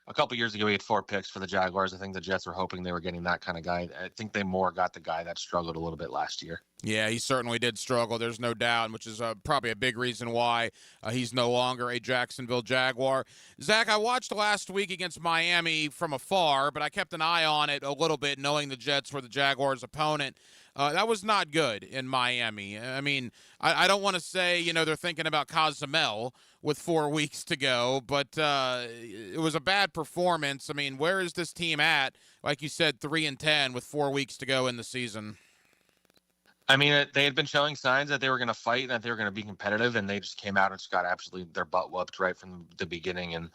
a couple years ago, he had 4 picks for the Jaguars. I think the Jets were hoping they were getting that kind of guy. I think they more got the guy that struggled a little bit last year. Yeah, he certainly did struggle. There's no doubt, which is probably a big reason why he's no longer a Jacksonville Jaguar. Zach, I watched last week against Miami from afar, but I kept an eye on it a little bit, knowing the Jets were the Jaguars' opponent. That was not good in Miami. I mean, I don't want to say, they're thinking about Cozumel with 4 weeks to go, but it was a bad performance. I mean, where is this team at? Like you said, 3-10 with 4 weeks to go in the season. I mean, they had been showing signs that they were going to fight and that they were going to be competitive, and they just came out and just got absolutely their butt whooped right from the beginning. And,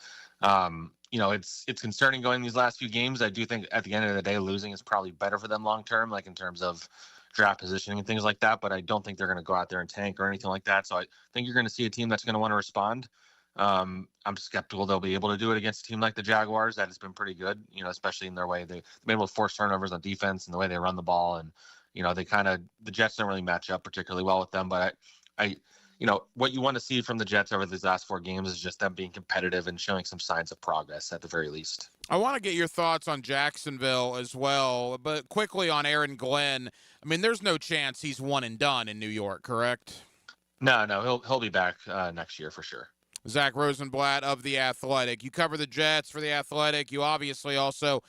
it's concerning going these last few games. I do think at the end of the day, losing is probably better for them long-term, like in terms of draft positioning and things like that. But I don't think they're going to go out there and tank or anything like that. So I think you're going to see a team that's going to want to respond. I'm skeptical they'll be able to do it against a team like the Jaguars. That has been pretty good, especially in their way. They've been able to force turnovers on defense and the way they run the ball. And, the Jets don't really match up particularly well with them. But what you want to see from the Jets over these last 4 games is just them being competitive and showing some signs of progress at the very least. I want to get your thoughts on Jacksonville as well, but quickly on Aaron Glenn. I mean, there's no chance he's one and done in New York, correct? No, he'll be back next year for sure. Zach Rosenblatt of The Athletic. You cover the Jets for The Athletic. You obviously also,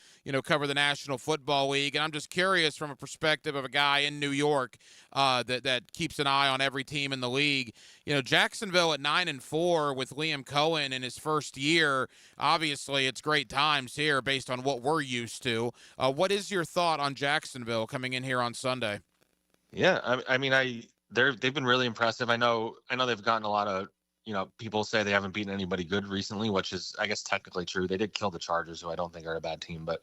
cover the National Football League. And I'm just curious from a perspective of a guy in New York that keeps an eye on every team in the league. Jacksonville at 9-4 with Liam Cohen in his first year. Obviously, it's great times here based on what we're used to. What is your thought on Jacksonville coming in here on Sunday? Yeah, they've been really impressive. I know they've gotten a lot of, people say they haven't beaten anybody good recently, which is, I guess, technically true. They did kill the Chargers, who I don't think are a bad team, but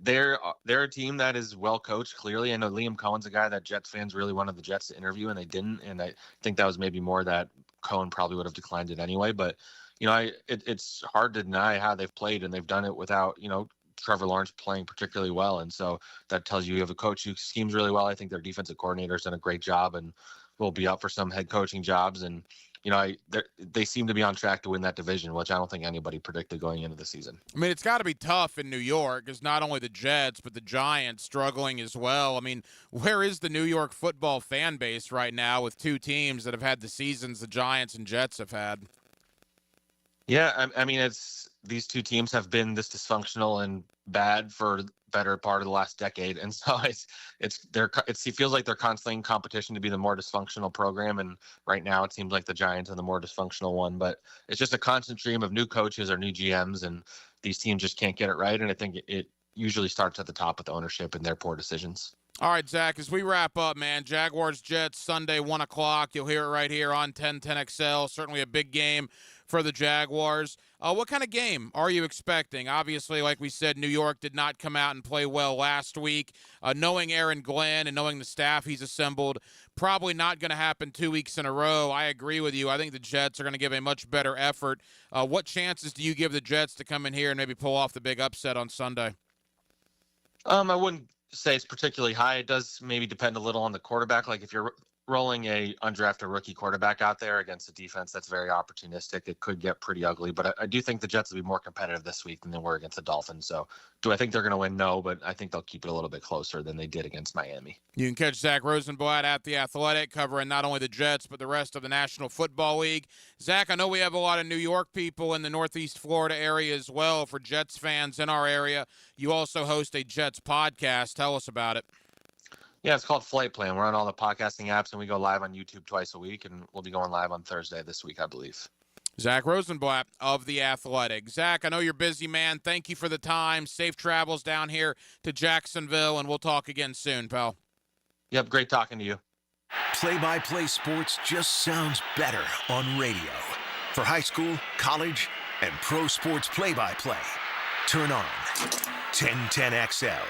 they're a team that is well coached. Clearly, I know Liam Cohen's a guy that Jets fans really wanted the Jets to interview, and they didn't. And I think that was maybe more that Cohen probably would have declined it anyway. But it's hard to deny how they've played, and they've done it without Trevor Lawrence playing particularly well. And so that tells you have a coach who schemes really well. I think their defensive coordinator's done a great job and will be up for some head coaching jobs. And, they seem to be on track to win that division, which I don't think anybody predicted going into the season. I mean, it's got to be tough in New York because not only the Jets, but the Giants struggling as well. I mean, where is the New York football fan base right now with 2 teams that have had the seasons the Giants and Jets have had? Yeah, I mean, these 2 teams have been this dysfunctional and bad for the better part of the last decade, and so it feels like they're constantly in competition to be the more dysfunctional program. And right now, it seems like the Giants are the more dysfunctional one. But it's just a constant stream of new coaches or new GMs, and these teams just can't get it right. And I think it usually starts at the top with ownership and their poor decisions. All right, Zach, as we wrap up, man, Jaguars-Jets Sunday, 1 o'clock. You'll hear it right here on 1010XL. Certainly a big game for the Jaguars. What kind of game are you expecting? Obviously, like we said, New York did not come out and play well last week. Knowing Aaron Glenn and knowing the staff he's assembled, probably not going to happen 2 weeks in a row. I agree with you. I think the Jets are going to give a much better effort. What chances do you give the Jets to come in here and maybe pull off the big upset on Sunday? I wouldn't say it's particularly high. It does maybe depend a little on the quarterback. Like if you're rolling a undrafted rookie quarterback out there against a defense that's very opportunistic, it could get pretty ugly. But I do think the Jets will be more competitive this week than they were against the Dolphins. So do I think they're going to win? No, but I think they'll keep it a little bit closer than they did against Miami. You can catch Zach Rosenblatt at The Athletic, covering not only the Jets, but the rest of the National Football League. Zach, I know we have a lot of New York people in the Northeast Florida area as well. For Jets fans in our area, you also host a Jets podcast. Tell us about it. Yeah, it's called Flight Plan. We're on all the podcasting apps, and we go live on YouTube twice a week, and we'll be going live on Thursday this week, I believe. Zach Rosenblatt of The Athletic. Zach, I know you're busy, man. Thank you for the time. Safe travels down here to Jacksonville, and we'll talk again soon, pal. Yep, great talking to you. Play-by-play sports just sounds better on radio. For high school, college, and pro sports play-by-play, turn on 1010XL.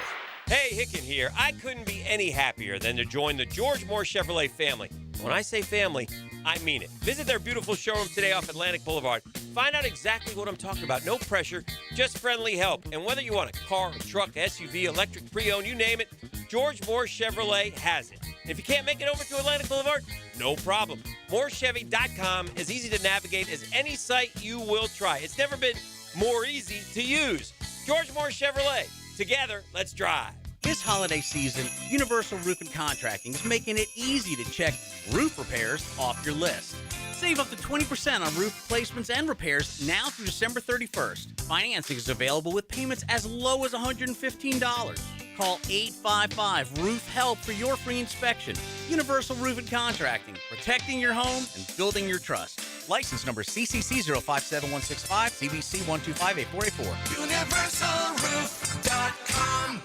Hey, Hicken here. I couldn't be any happier than to join the George Moore Chevrolet family. When I say family, I mean it. Visit their beautiful showroom today off Atlantic Boulevard. Find out exactly what I'm talking about. No pressure, just friendly help. And whether you want a car, a truck, SUV, electric, pre-owned, you name it, George Moore Chevrolet has it. And if you can't make it over to Atlantic Boulevard, no problem. MooreChevy.com is easy to navigate as any site you will try. It's never been more easy to use. George Moore Chevrolet. Together, let's drive. This holiday season, Universal Roofing Contracting is making it easy to check roof repairs off your list. Save up to 20% on roof replacements and repairs now through December 31st. Financing is available with payments as low as $115. Call 855-ROOF-HELP for your free inspection. Universal Roofing Contracting, protecting your home and building your trust. License number CCC 057165, CBC 1258484. UniversalRoof.com.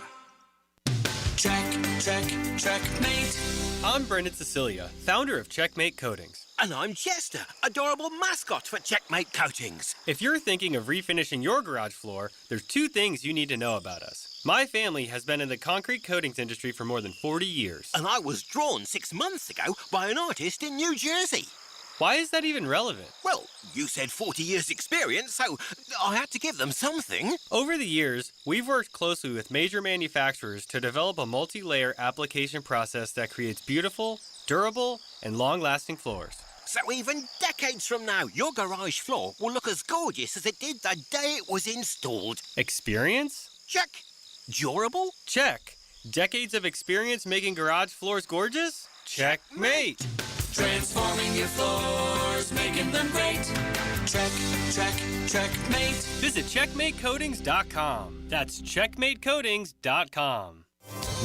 Checkmate. I'm Brendan Cecilia, founder of Checkmate Coatings. And I'm Chester, adorable mascot for Checkmate Coatings. If you're thinking of refinishing your garage floor, there's 2 things you need to know about us. My family has been in the concrete coatings industry for more than 40 years. And I was drawn 6 months ago by an artist in New Jersey. Why is that even relevant? Well, you said 40 years experience, so I had to give them something. Over the years, we've worked closely with major manufacturers to develop a multi-layer application process that creates beautiful, durable, and long-lasting floors. So even decades from now, your garage floor will look as gorgeous as it did the day it was installed. Experience? Check. Durable? Check. Decades of experience making garage floors gorgeous? Checkmate. Transforming your floors, making them great. Checkmate. Visit CheckmateCoatings.com. That's CheckmateCoatings.com.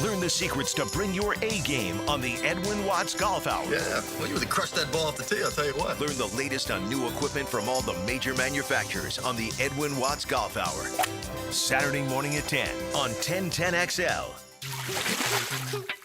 Learn the secrets to bring your A game on the Edwin Watts Golf Hour. Yeah, well, you really crushed that ball off the tee, I'll tell you what. Learn the latest on new equipment from all the major manufacturers on the Edwin Watts Golf Hour. Saturday morning at 10 on 1010XL.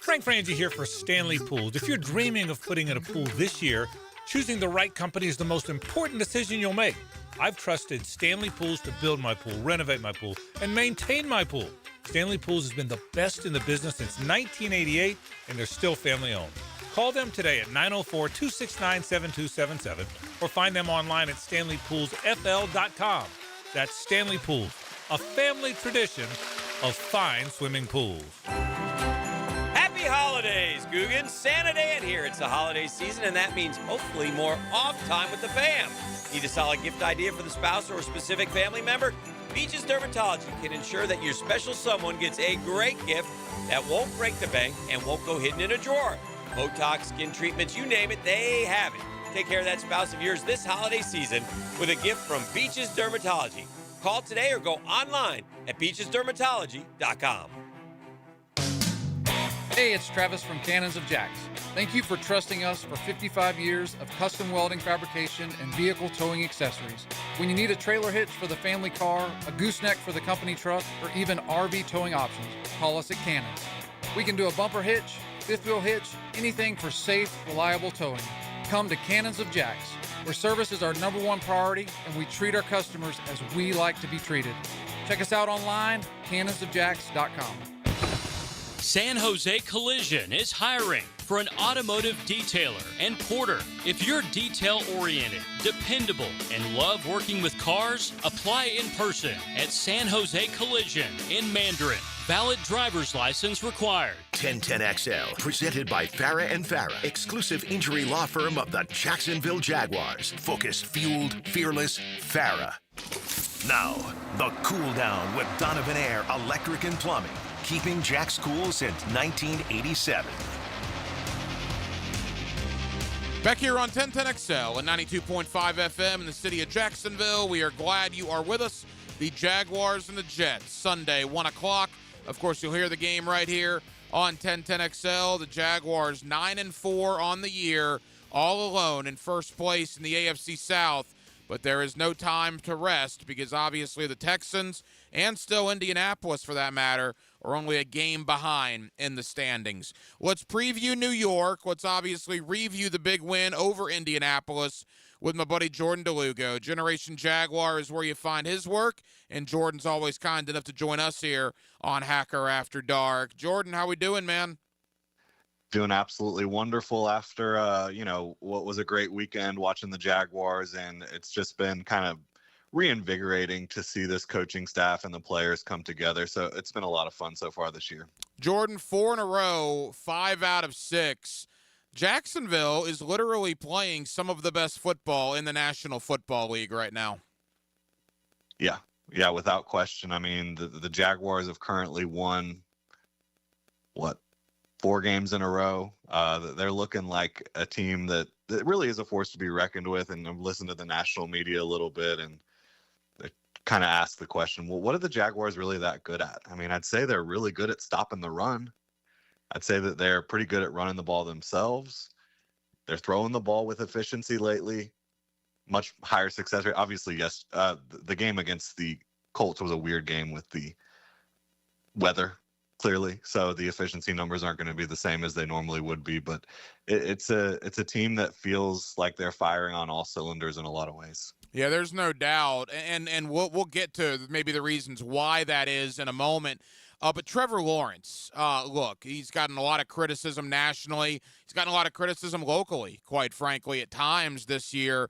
Frank Frangie here for Stanley Pools. If you're dreaming of putting in a pool this year, choosing the right company is the most important decision you'll make. I've trusted Stanley Pools to build my pool, renovate my pool, and maintain my pool. Stanley Pools has been the best in the business since 1988, and they're still family-owned. Call them today at 904-269-7277 or find them online at StanleyPoolsFL.com. That's Stanley Pools, a family tradition of fine swimming pools. Happy holidays, Googans. Santa Dan here. It's the holiday season, and that means hopefully more off time with the fam. Need a solid gift idea for the spouse or a specific family member? Beaches Dermatology can ensure that your special someone gets a great gift that won't break the bank and won't go hidden in a drawer. Botox, skin treatments, you name it, they have it. Take care of that spouse of yours this holiday season with a gift from Beaches Dermatology. Call today or go online at beachesdermatology.com. Hey, it's Travis from Cannons of Jacks. Thank you for trusting us for 55 years of custom welding fabrication and vehicle towing accessories. When you need a trailer hitch for the family car, a gooseneck for the company truck, or even RV towing options, call us at Cannons. We can do a bumper hitch, fifth wheel hitch, anything for safe, reliable towing. Come to Cannons of Jacks, where service is our #1 priority and we treat our customers as we like to be treated. Check us out online, cannonsofjacks.com. San Jose Collision is hiring for an automotive detailer and porter. If you're detail-oriented, dependable, and love working with cars, apply in person at San Jose Collision in Mandarin. Valid driver's license required. 1010XL, presented by Farah and Farah, exclusive injury law firm of the Jacksonville Jaguars. Focused, fueled, fearless, Farah. Now, the cool down with Donovan Air Electric and Plumbing. Keeping Jack's cool since 1987. Back here on 1010XL and 92.5 FM in the city of Jacksonville. We are glad you are with us. The Jaguars and the Jets, Sunday, 1 o'clock. Of course, you'll hear the game right here on 1010XL. The Jaguars 9-4 on the year, all alone in first place in the AFC South. But there is no time to rest because obviously the Texans and still Indianapolis, for that matter, are only a game behind in the standings. Let's preview New York. Let's obviously review the big win over Indianapolis with my buddy Jordan DeLugo. Generation Jaguar is where you find his work, and Jordan's always kind enough to join us here on Hacker After Dark. Jordan, how we doing, man? Doing absolutely wonderful after, what was a great weekend watching the Jaguars, and it's just been kind of reinvigorating to see this coaching staff and the players come together. So it's been a lot of fun so far this year. Jordan, 4 in a row, 5 out of 6. Jacksonville is literally playing some of the best football in the National Football League right now. Yeah, without question. I mean, the Jaguars have currently won, 4 games in a row. They're looking like a team that really is a force to be reckoned with. And I've listened to the national media a little bit, and they kind of ask the question, well, what are the Jaguars really that good at? I mean, I'd say they're really good at stopping the run. I'd say that they're pretty good at running the ball themselves. They're throwing the ball with efficiency lately. Much higher success rate. Obviously, yes, the game against the Colts was a weird game with the weather, clearly. So the efficiency numbers aren't going to be the same as they normally would be. But it's a team that feels like they're firing on all cylinders in a lot of ways. Yeah, there's no doubt. And we'll get to maybe the reasons why that is in a moment. But Trevor Lawrence, look, he's gotten a lot of criticism nationally. He's gotten a lot of criticism locally, quite frankly, at times this year.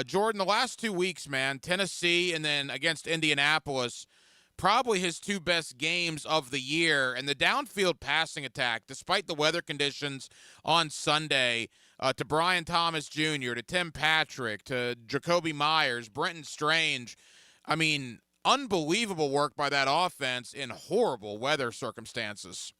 Jordan, the last 2 weeks, man, Tennessee and then against Indianapolis, probably his two best games of the year. And the downfield passing attack, despite the weather conditions on Sunday, to Brian Thomas Jr., to Tim Patrick, to Jacoby Myers, Brenton Strange. I mean, unbelievable work by that offense in horrible weather circumstances.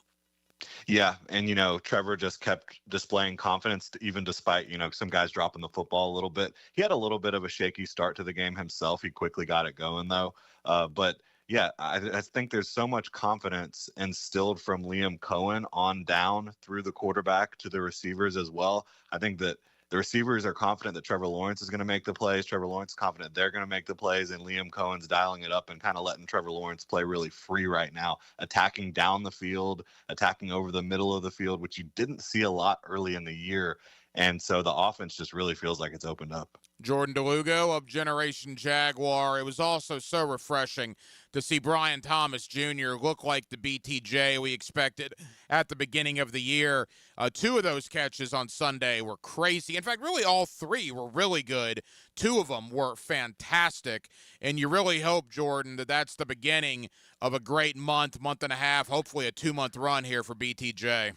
Yeah, and Trevor just kept displaying confidence, even despite some guys dropping the football a little bit. He had a little bit of a shaky start to the game himself. He quickly got it going though. But yeah, I think there's so much confidence instilled from Liam Cohen on down through the quarterback to the receivers as well. I think that the receivers are confident that Trevor Lawrence is going to make the plays. Trevor Lawrence is confident they're going to make the plays, and Liam Cohen's dialing it up and kind of letting Trevor Lawrence play really free right now, attacking down the field, attacking over the middle of the field, which you didn't see a lot early in the year. And so the offense just really feels like it's opened up. Jordan DeLugo of Generation Jaguar. It was also so refreshing to see Brian Thomas Jr. look like the BTJ we expected at the beginning of the year. Two of those catches on Sunday were crazy. In fact, really all three were really good. Two of them were fantastic. And you really hope, Jordan, that that's the beginning of a great month and a half, hopefully a 2-month run here for BTJ.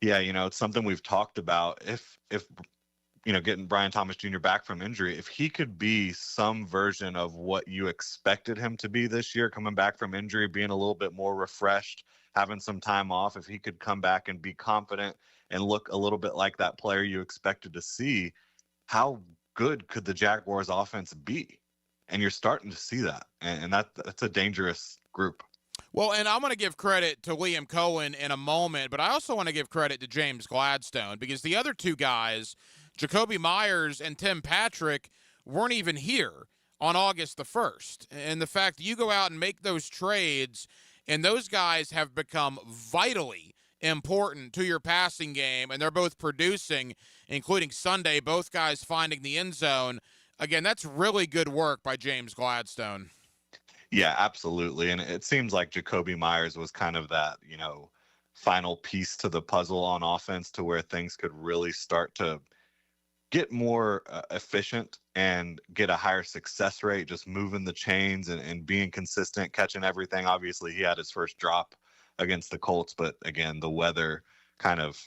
Yeah, it's something we've talked about. If getting Brian Thomas Jr. back from injury, if he could be some version of what you expected him to be this year, coming back from injury, being a little bit more refreshed, having some time off, if he could come back and be confident and look a little bit like that player you expected to see, how good could the Jaguars offense be? And you're starting to see that. And that's a dangerous group. Well, and I'm going to give credit to Liam Cohen in a moment, but I also want to give credit to James Gladstone because the other two guys, Jacoby Myers and Tim Patrick, weren't even here on August the 1st. And the fact that you go out and make those trades and those guys have become vitally important to your passing game, and they're both producing, including Sunday, both guys finding the end zone. Again, that's really good work by James Gladstone. Yeah, absolutely. And it seems like Jacoby Myers was kind of that, final piece to the puzzle on offense to where things could really start to get more efficient and get a higher success rate, just moving the chains and being consistent, catching everything. Obviously, he had his first drop against the Colts, but again, the weather kind of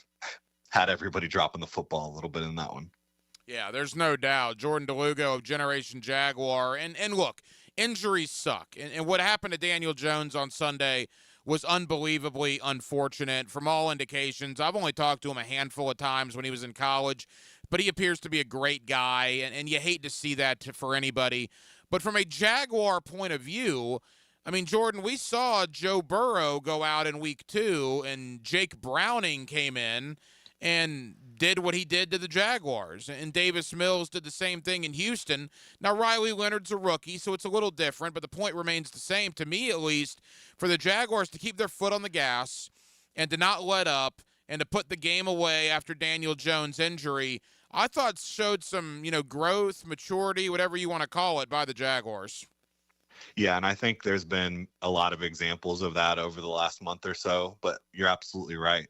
had everybody dropping the football a little bit in that one. Yeah, there's no doubt. Jordan DeLugo of Generation Jaguar. And look, injuries suck. And what happened to Daniel Jones on Sunday was unbelievably unfortunate. From all indications, I've only talked to him a handful of times when he was in college, but he appears to be a great guy, and you hate to see that for anybody. But from a Jaguar point of view, I mean, Jordan, we saw Joe Burrow go out in week 2, and Jake Browning came in and did what he did to the Jaguars. And Davis Mills did the same thing in Houston. Now, Riley Leonard's a rookie, so it's a little different, but the point remains the same, to me at least, for the Jaguars to keep their foot on the gas and to not let up and to put the game away after Daniel Jones' injury, I thought showed some, growth, maturity, whatever you want to call it, by the Jaguars. Yeah, and I think there's been a lot of examples of that over the last month or so, but you're absolutely right.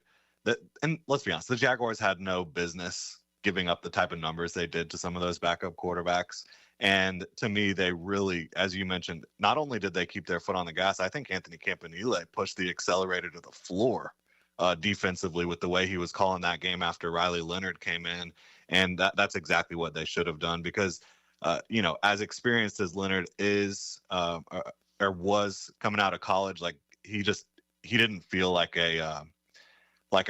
And let's be honest, the Jaguars had no business giving up the type of numbers they did to some of those backup quarterbacks. And to me, they really, as you mentioned, not only did they keep their foot on the gas, I think Anthony Campanile pushed the accelerator to the floor defensively with the way he was calling that game after Riley Leonard came in. And that's exactly what they should have done because, as experienced as Leonard is or was coming out of college, like he didn't feel like a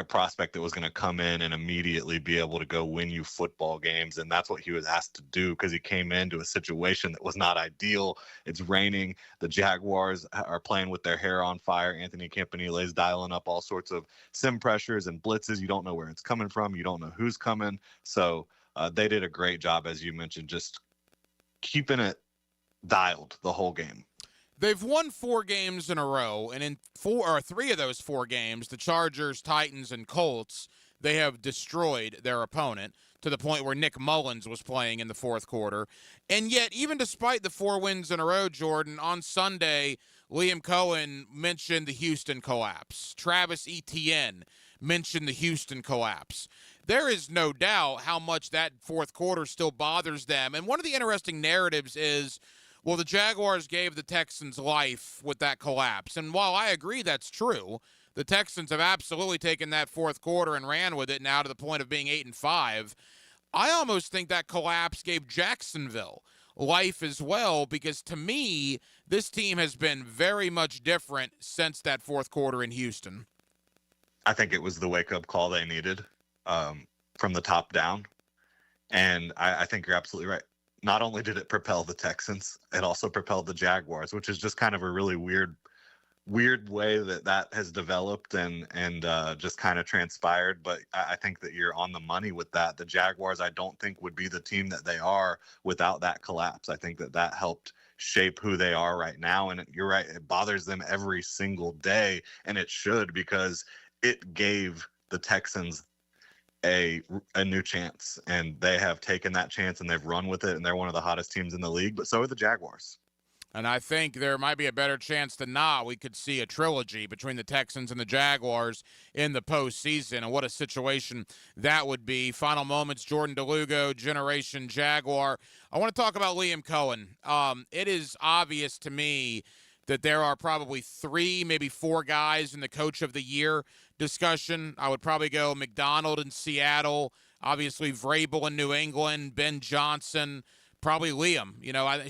prospect that was going to come in and immediately be able to go win you football games. And that's what he was asked to do because he came into a situation that was not ideal. It's raining. The Jaguars are playing with their hair on fire. Anthony Campanile is dialing up all sorts of sim pressures and blitzes. You don't know where it's coming from. You don't know who's coming. So they did a great job, as you mentioned, just keeping it dialed the whole game. They've won 4 games in a row, and in 3 of those 4 games, the Chargers, Titans, and Colts, they have destroyed their opponent to the point where Nick Mullins was playing in the fourth quarter. And yet, even despite the 4 wins in a row, Jordan, on Sunday, Liam Cohen mentioned the Houston collapse. Travis Etienne mentioned the Houston collapse. There is no doubt how much that fourth quarter still bothers them. And one of the interesting narratives is, Well, the Jaguars gave the Texans life with that collapse. And while I agree that's true, the Texans have absolutely taken that fourth quarter and ran with it now to the point of being 8-5. I almost think that collapse gave Jacksonville life as well, because to me, this team has been very much different since that fourth quarter in Houston. I think it was the wake-up call they needed from the top down. And I think you're absolutely right. Not only did it propel the Texans, it also propelled the Jaguars, which is just kind of a really weird way that has developed and just kind of transpired. But I think that you're on the money with that. The Jaguars, I don't think, would be the team that they are without that collapse. I think that helped shape who they are right now. And you're right, it bothers them every single day, and it should, because it gave the Texans a new chance, and they have taken that chance and they've run with it, and they're one of the hottest teams in the league, but so are the Jaguars. And I think there might be a better chance than not we could see a trilogy between the Texans and the Jaguars in the postseason, and what a situation that would be. Final moments, Jordan DeLugo, Generation Jaguar. I want to talk about Liam Cohen. It is obvious to me that there are probably 3, maybe 4 guys in the Coach of the Year discussion. I would probably go McDonald in Seattle, obviously Vrabel in New England, Ben Johnson, probably Liam.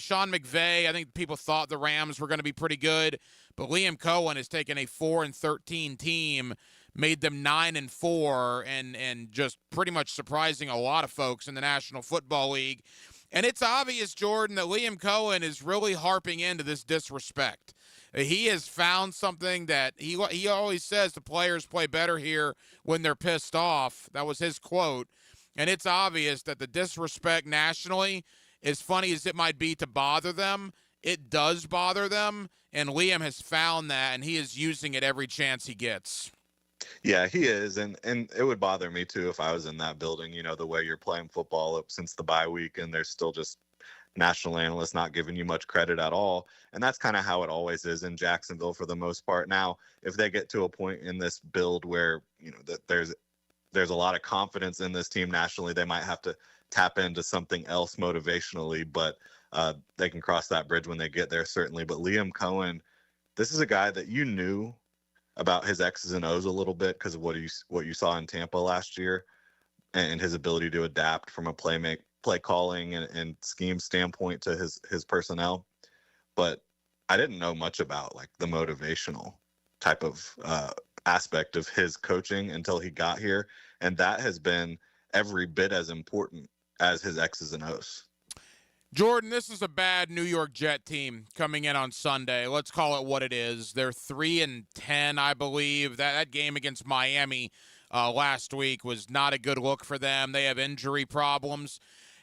Sean McVay, I think people thought the Rams were going to be pretty good, but Liam Cohen has taken a 4-13 team, made them 9-4, and just pretty much surprising a lot of folks in the National Football League. And it's obvious, Jordan, that Liam Cohen is really harping into this disrespect. He has found something that he always says the players play better here when they're pissed off. That was his quote. And it's obvious that the disrespect nationally, as funny as it might be to bother them, it does bother them. And Liam has found that, and he is using it every chance he gets. Yeah, he is. And it would bother me, too, if I was in that building, the way you're playing football up since the bye week, and there's still just national analysts not giving you much credit at all. And that's kind of how it always is in Jacksonville for the most part. Now, if they get to a point in this build where, that there's a lot of confidence in this team nationally, they might have to tap into something else motivationally, but they can cross that bridge when they get there, certainly. But Liam Cohen, this is a guy that you knew about his X's and O's a little bit because of what you saw in Tampa last year, and his ability to adapt from a play calling and scheme standpoint to his personnel. But I didn't know much about like the motivational type of aspect of his coaching until he got here, and that has been every bit as important as his X's and O's. Jordan, this is a bad New York Jet team coming in on Sunday. Let's call it what it is. They're 3-10, I believe. That game against Miami last week was not a good look for them. They have injury problems.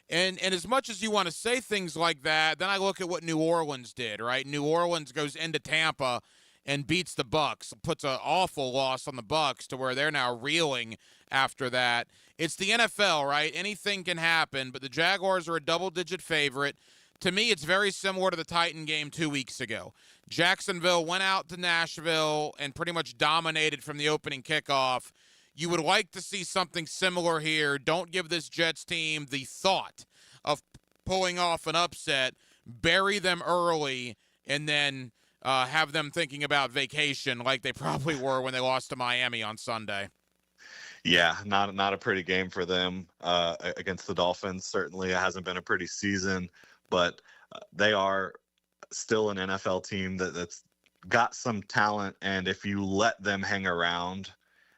And as much as you want to say things like that, then I look at what New Orleans did, right? New Orleans goes into Tampa and beats the Bucs, puts an awful loss on the Bucs to where they're now reeling after that. It's the NFL, right? Anything can happen, but the Jaguars are a double-digit favorite. To me, it's very similar to the Titan game 2 weeks ago. Jacksonville went out to Nashville and pretty much dominated from the opening kickoff. You would like to see something similar here. Don't give this Jets team the thought of pulling off an upset. Bury them early and then have them thinking about vacation like they probably were when they lost to Miami on Sunday. Yeah, not a pretty game for them against the Dolphins. Certainly it hasn't been a pretty season, but they are still an NFL team that's got some talent, and if you let them hang around,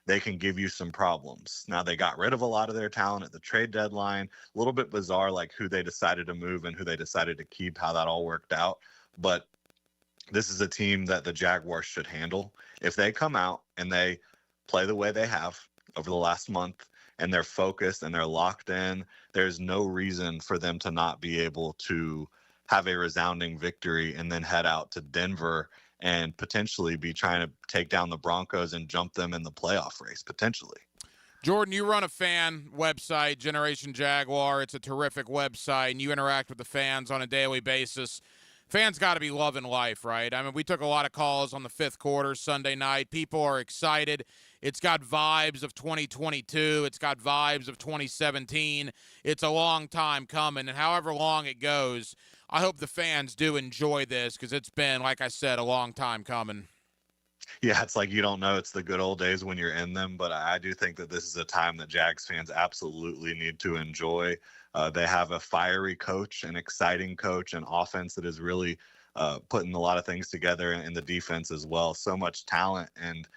they can give you some problems. Now, they got rid of a lot of their talent at the trade deadline. A little bit bizarre, like who they decided to move and who they decided to keep, how that all worked out. But this is a team that the Jaguars should handle. If they come out and they play the way they have over the last month, and they're focused and they're locked in, there's no reason for them to not be able to have a resounding victory and then head out to Denver and potentially be trying to take down the Broncos and jump them in the playoff race, potentially. Jordan, you run a fan website, Generation Jaguar. It's a terrific website, and you interact with the fans on a daily basis. Fans got to be loving life, right? I mean, we took a lot of calls on the fifth quarter Sunday night. People are excited. It's got vibes of 2022. It's got vibes of 2017. It's a long time coming, and however long it goes, I hope the fans do enjoy this because it's been, like I said, a long time coming. Yeah, it's like you don't know it's the good old days when you're in them, but I do think that this is a time that Jags fans absolutely need to enjoy. They have a fiery coach, an exciting coach, an offense that is really putting a lot of things together in the defense as well. So much talent, and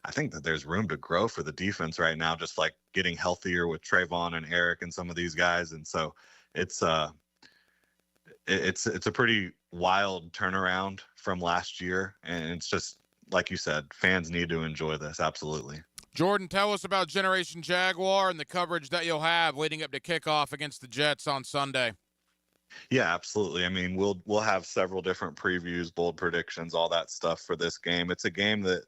I think that there's room to grow for the defense right now, just like getting healthier with Trayvon and Eric and some of these guys. And so it's a pretty wild turnaround from last year, and it's just like you said, fans need to enjoy this. Absolutely. Jordan, tell us about Generation Jaguar and the coverage that you'll have leading up to kickoff against the Jets on Sunday. Yeah, absolutely. I mean, we'll have several different previews, bold predictions, all that stuff for this game. It's a game that,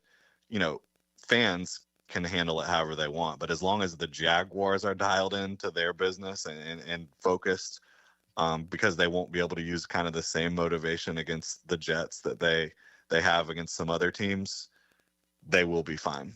you know, fans can handle it however they want, but as long as the Jaguars are dialed into their business and focused, because they won't be able to use kind of the same motivation against the Jets that they have against some other teams, they will be fine.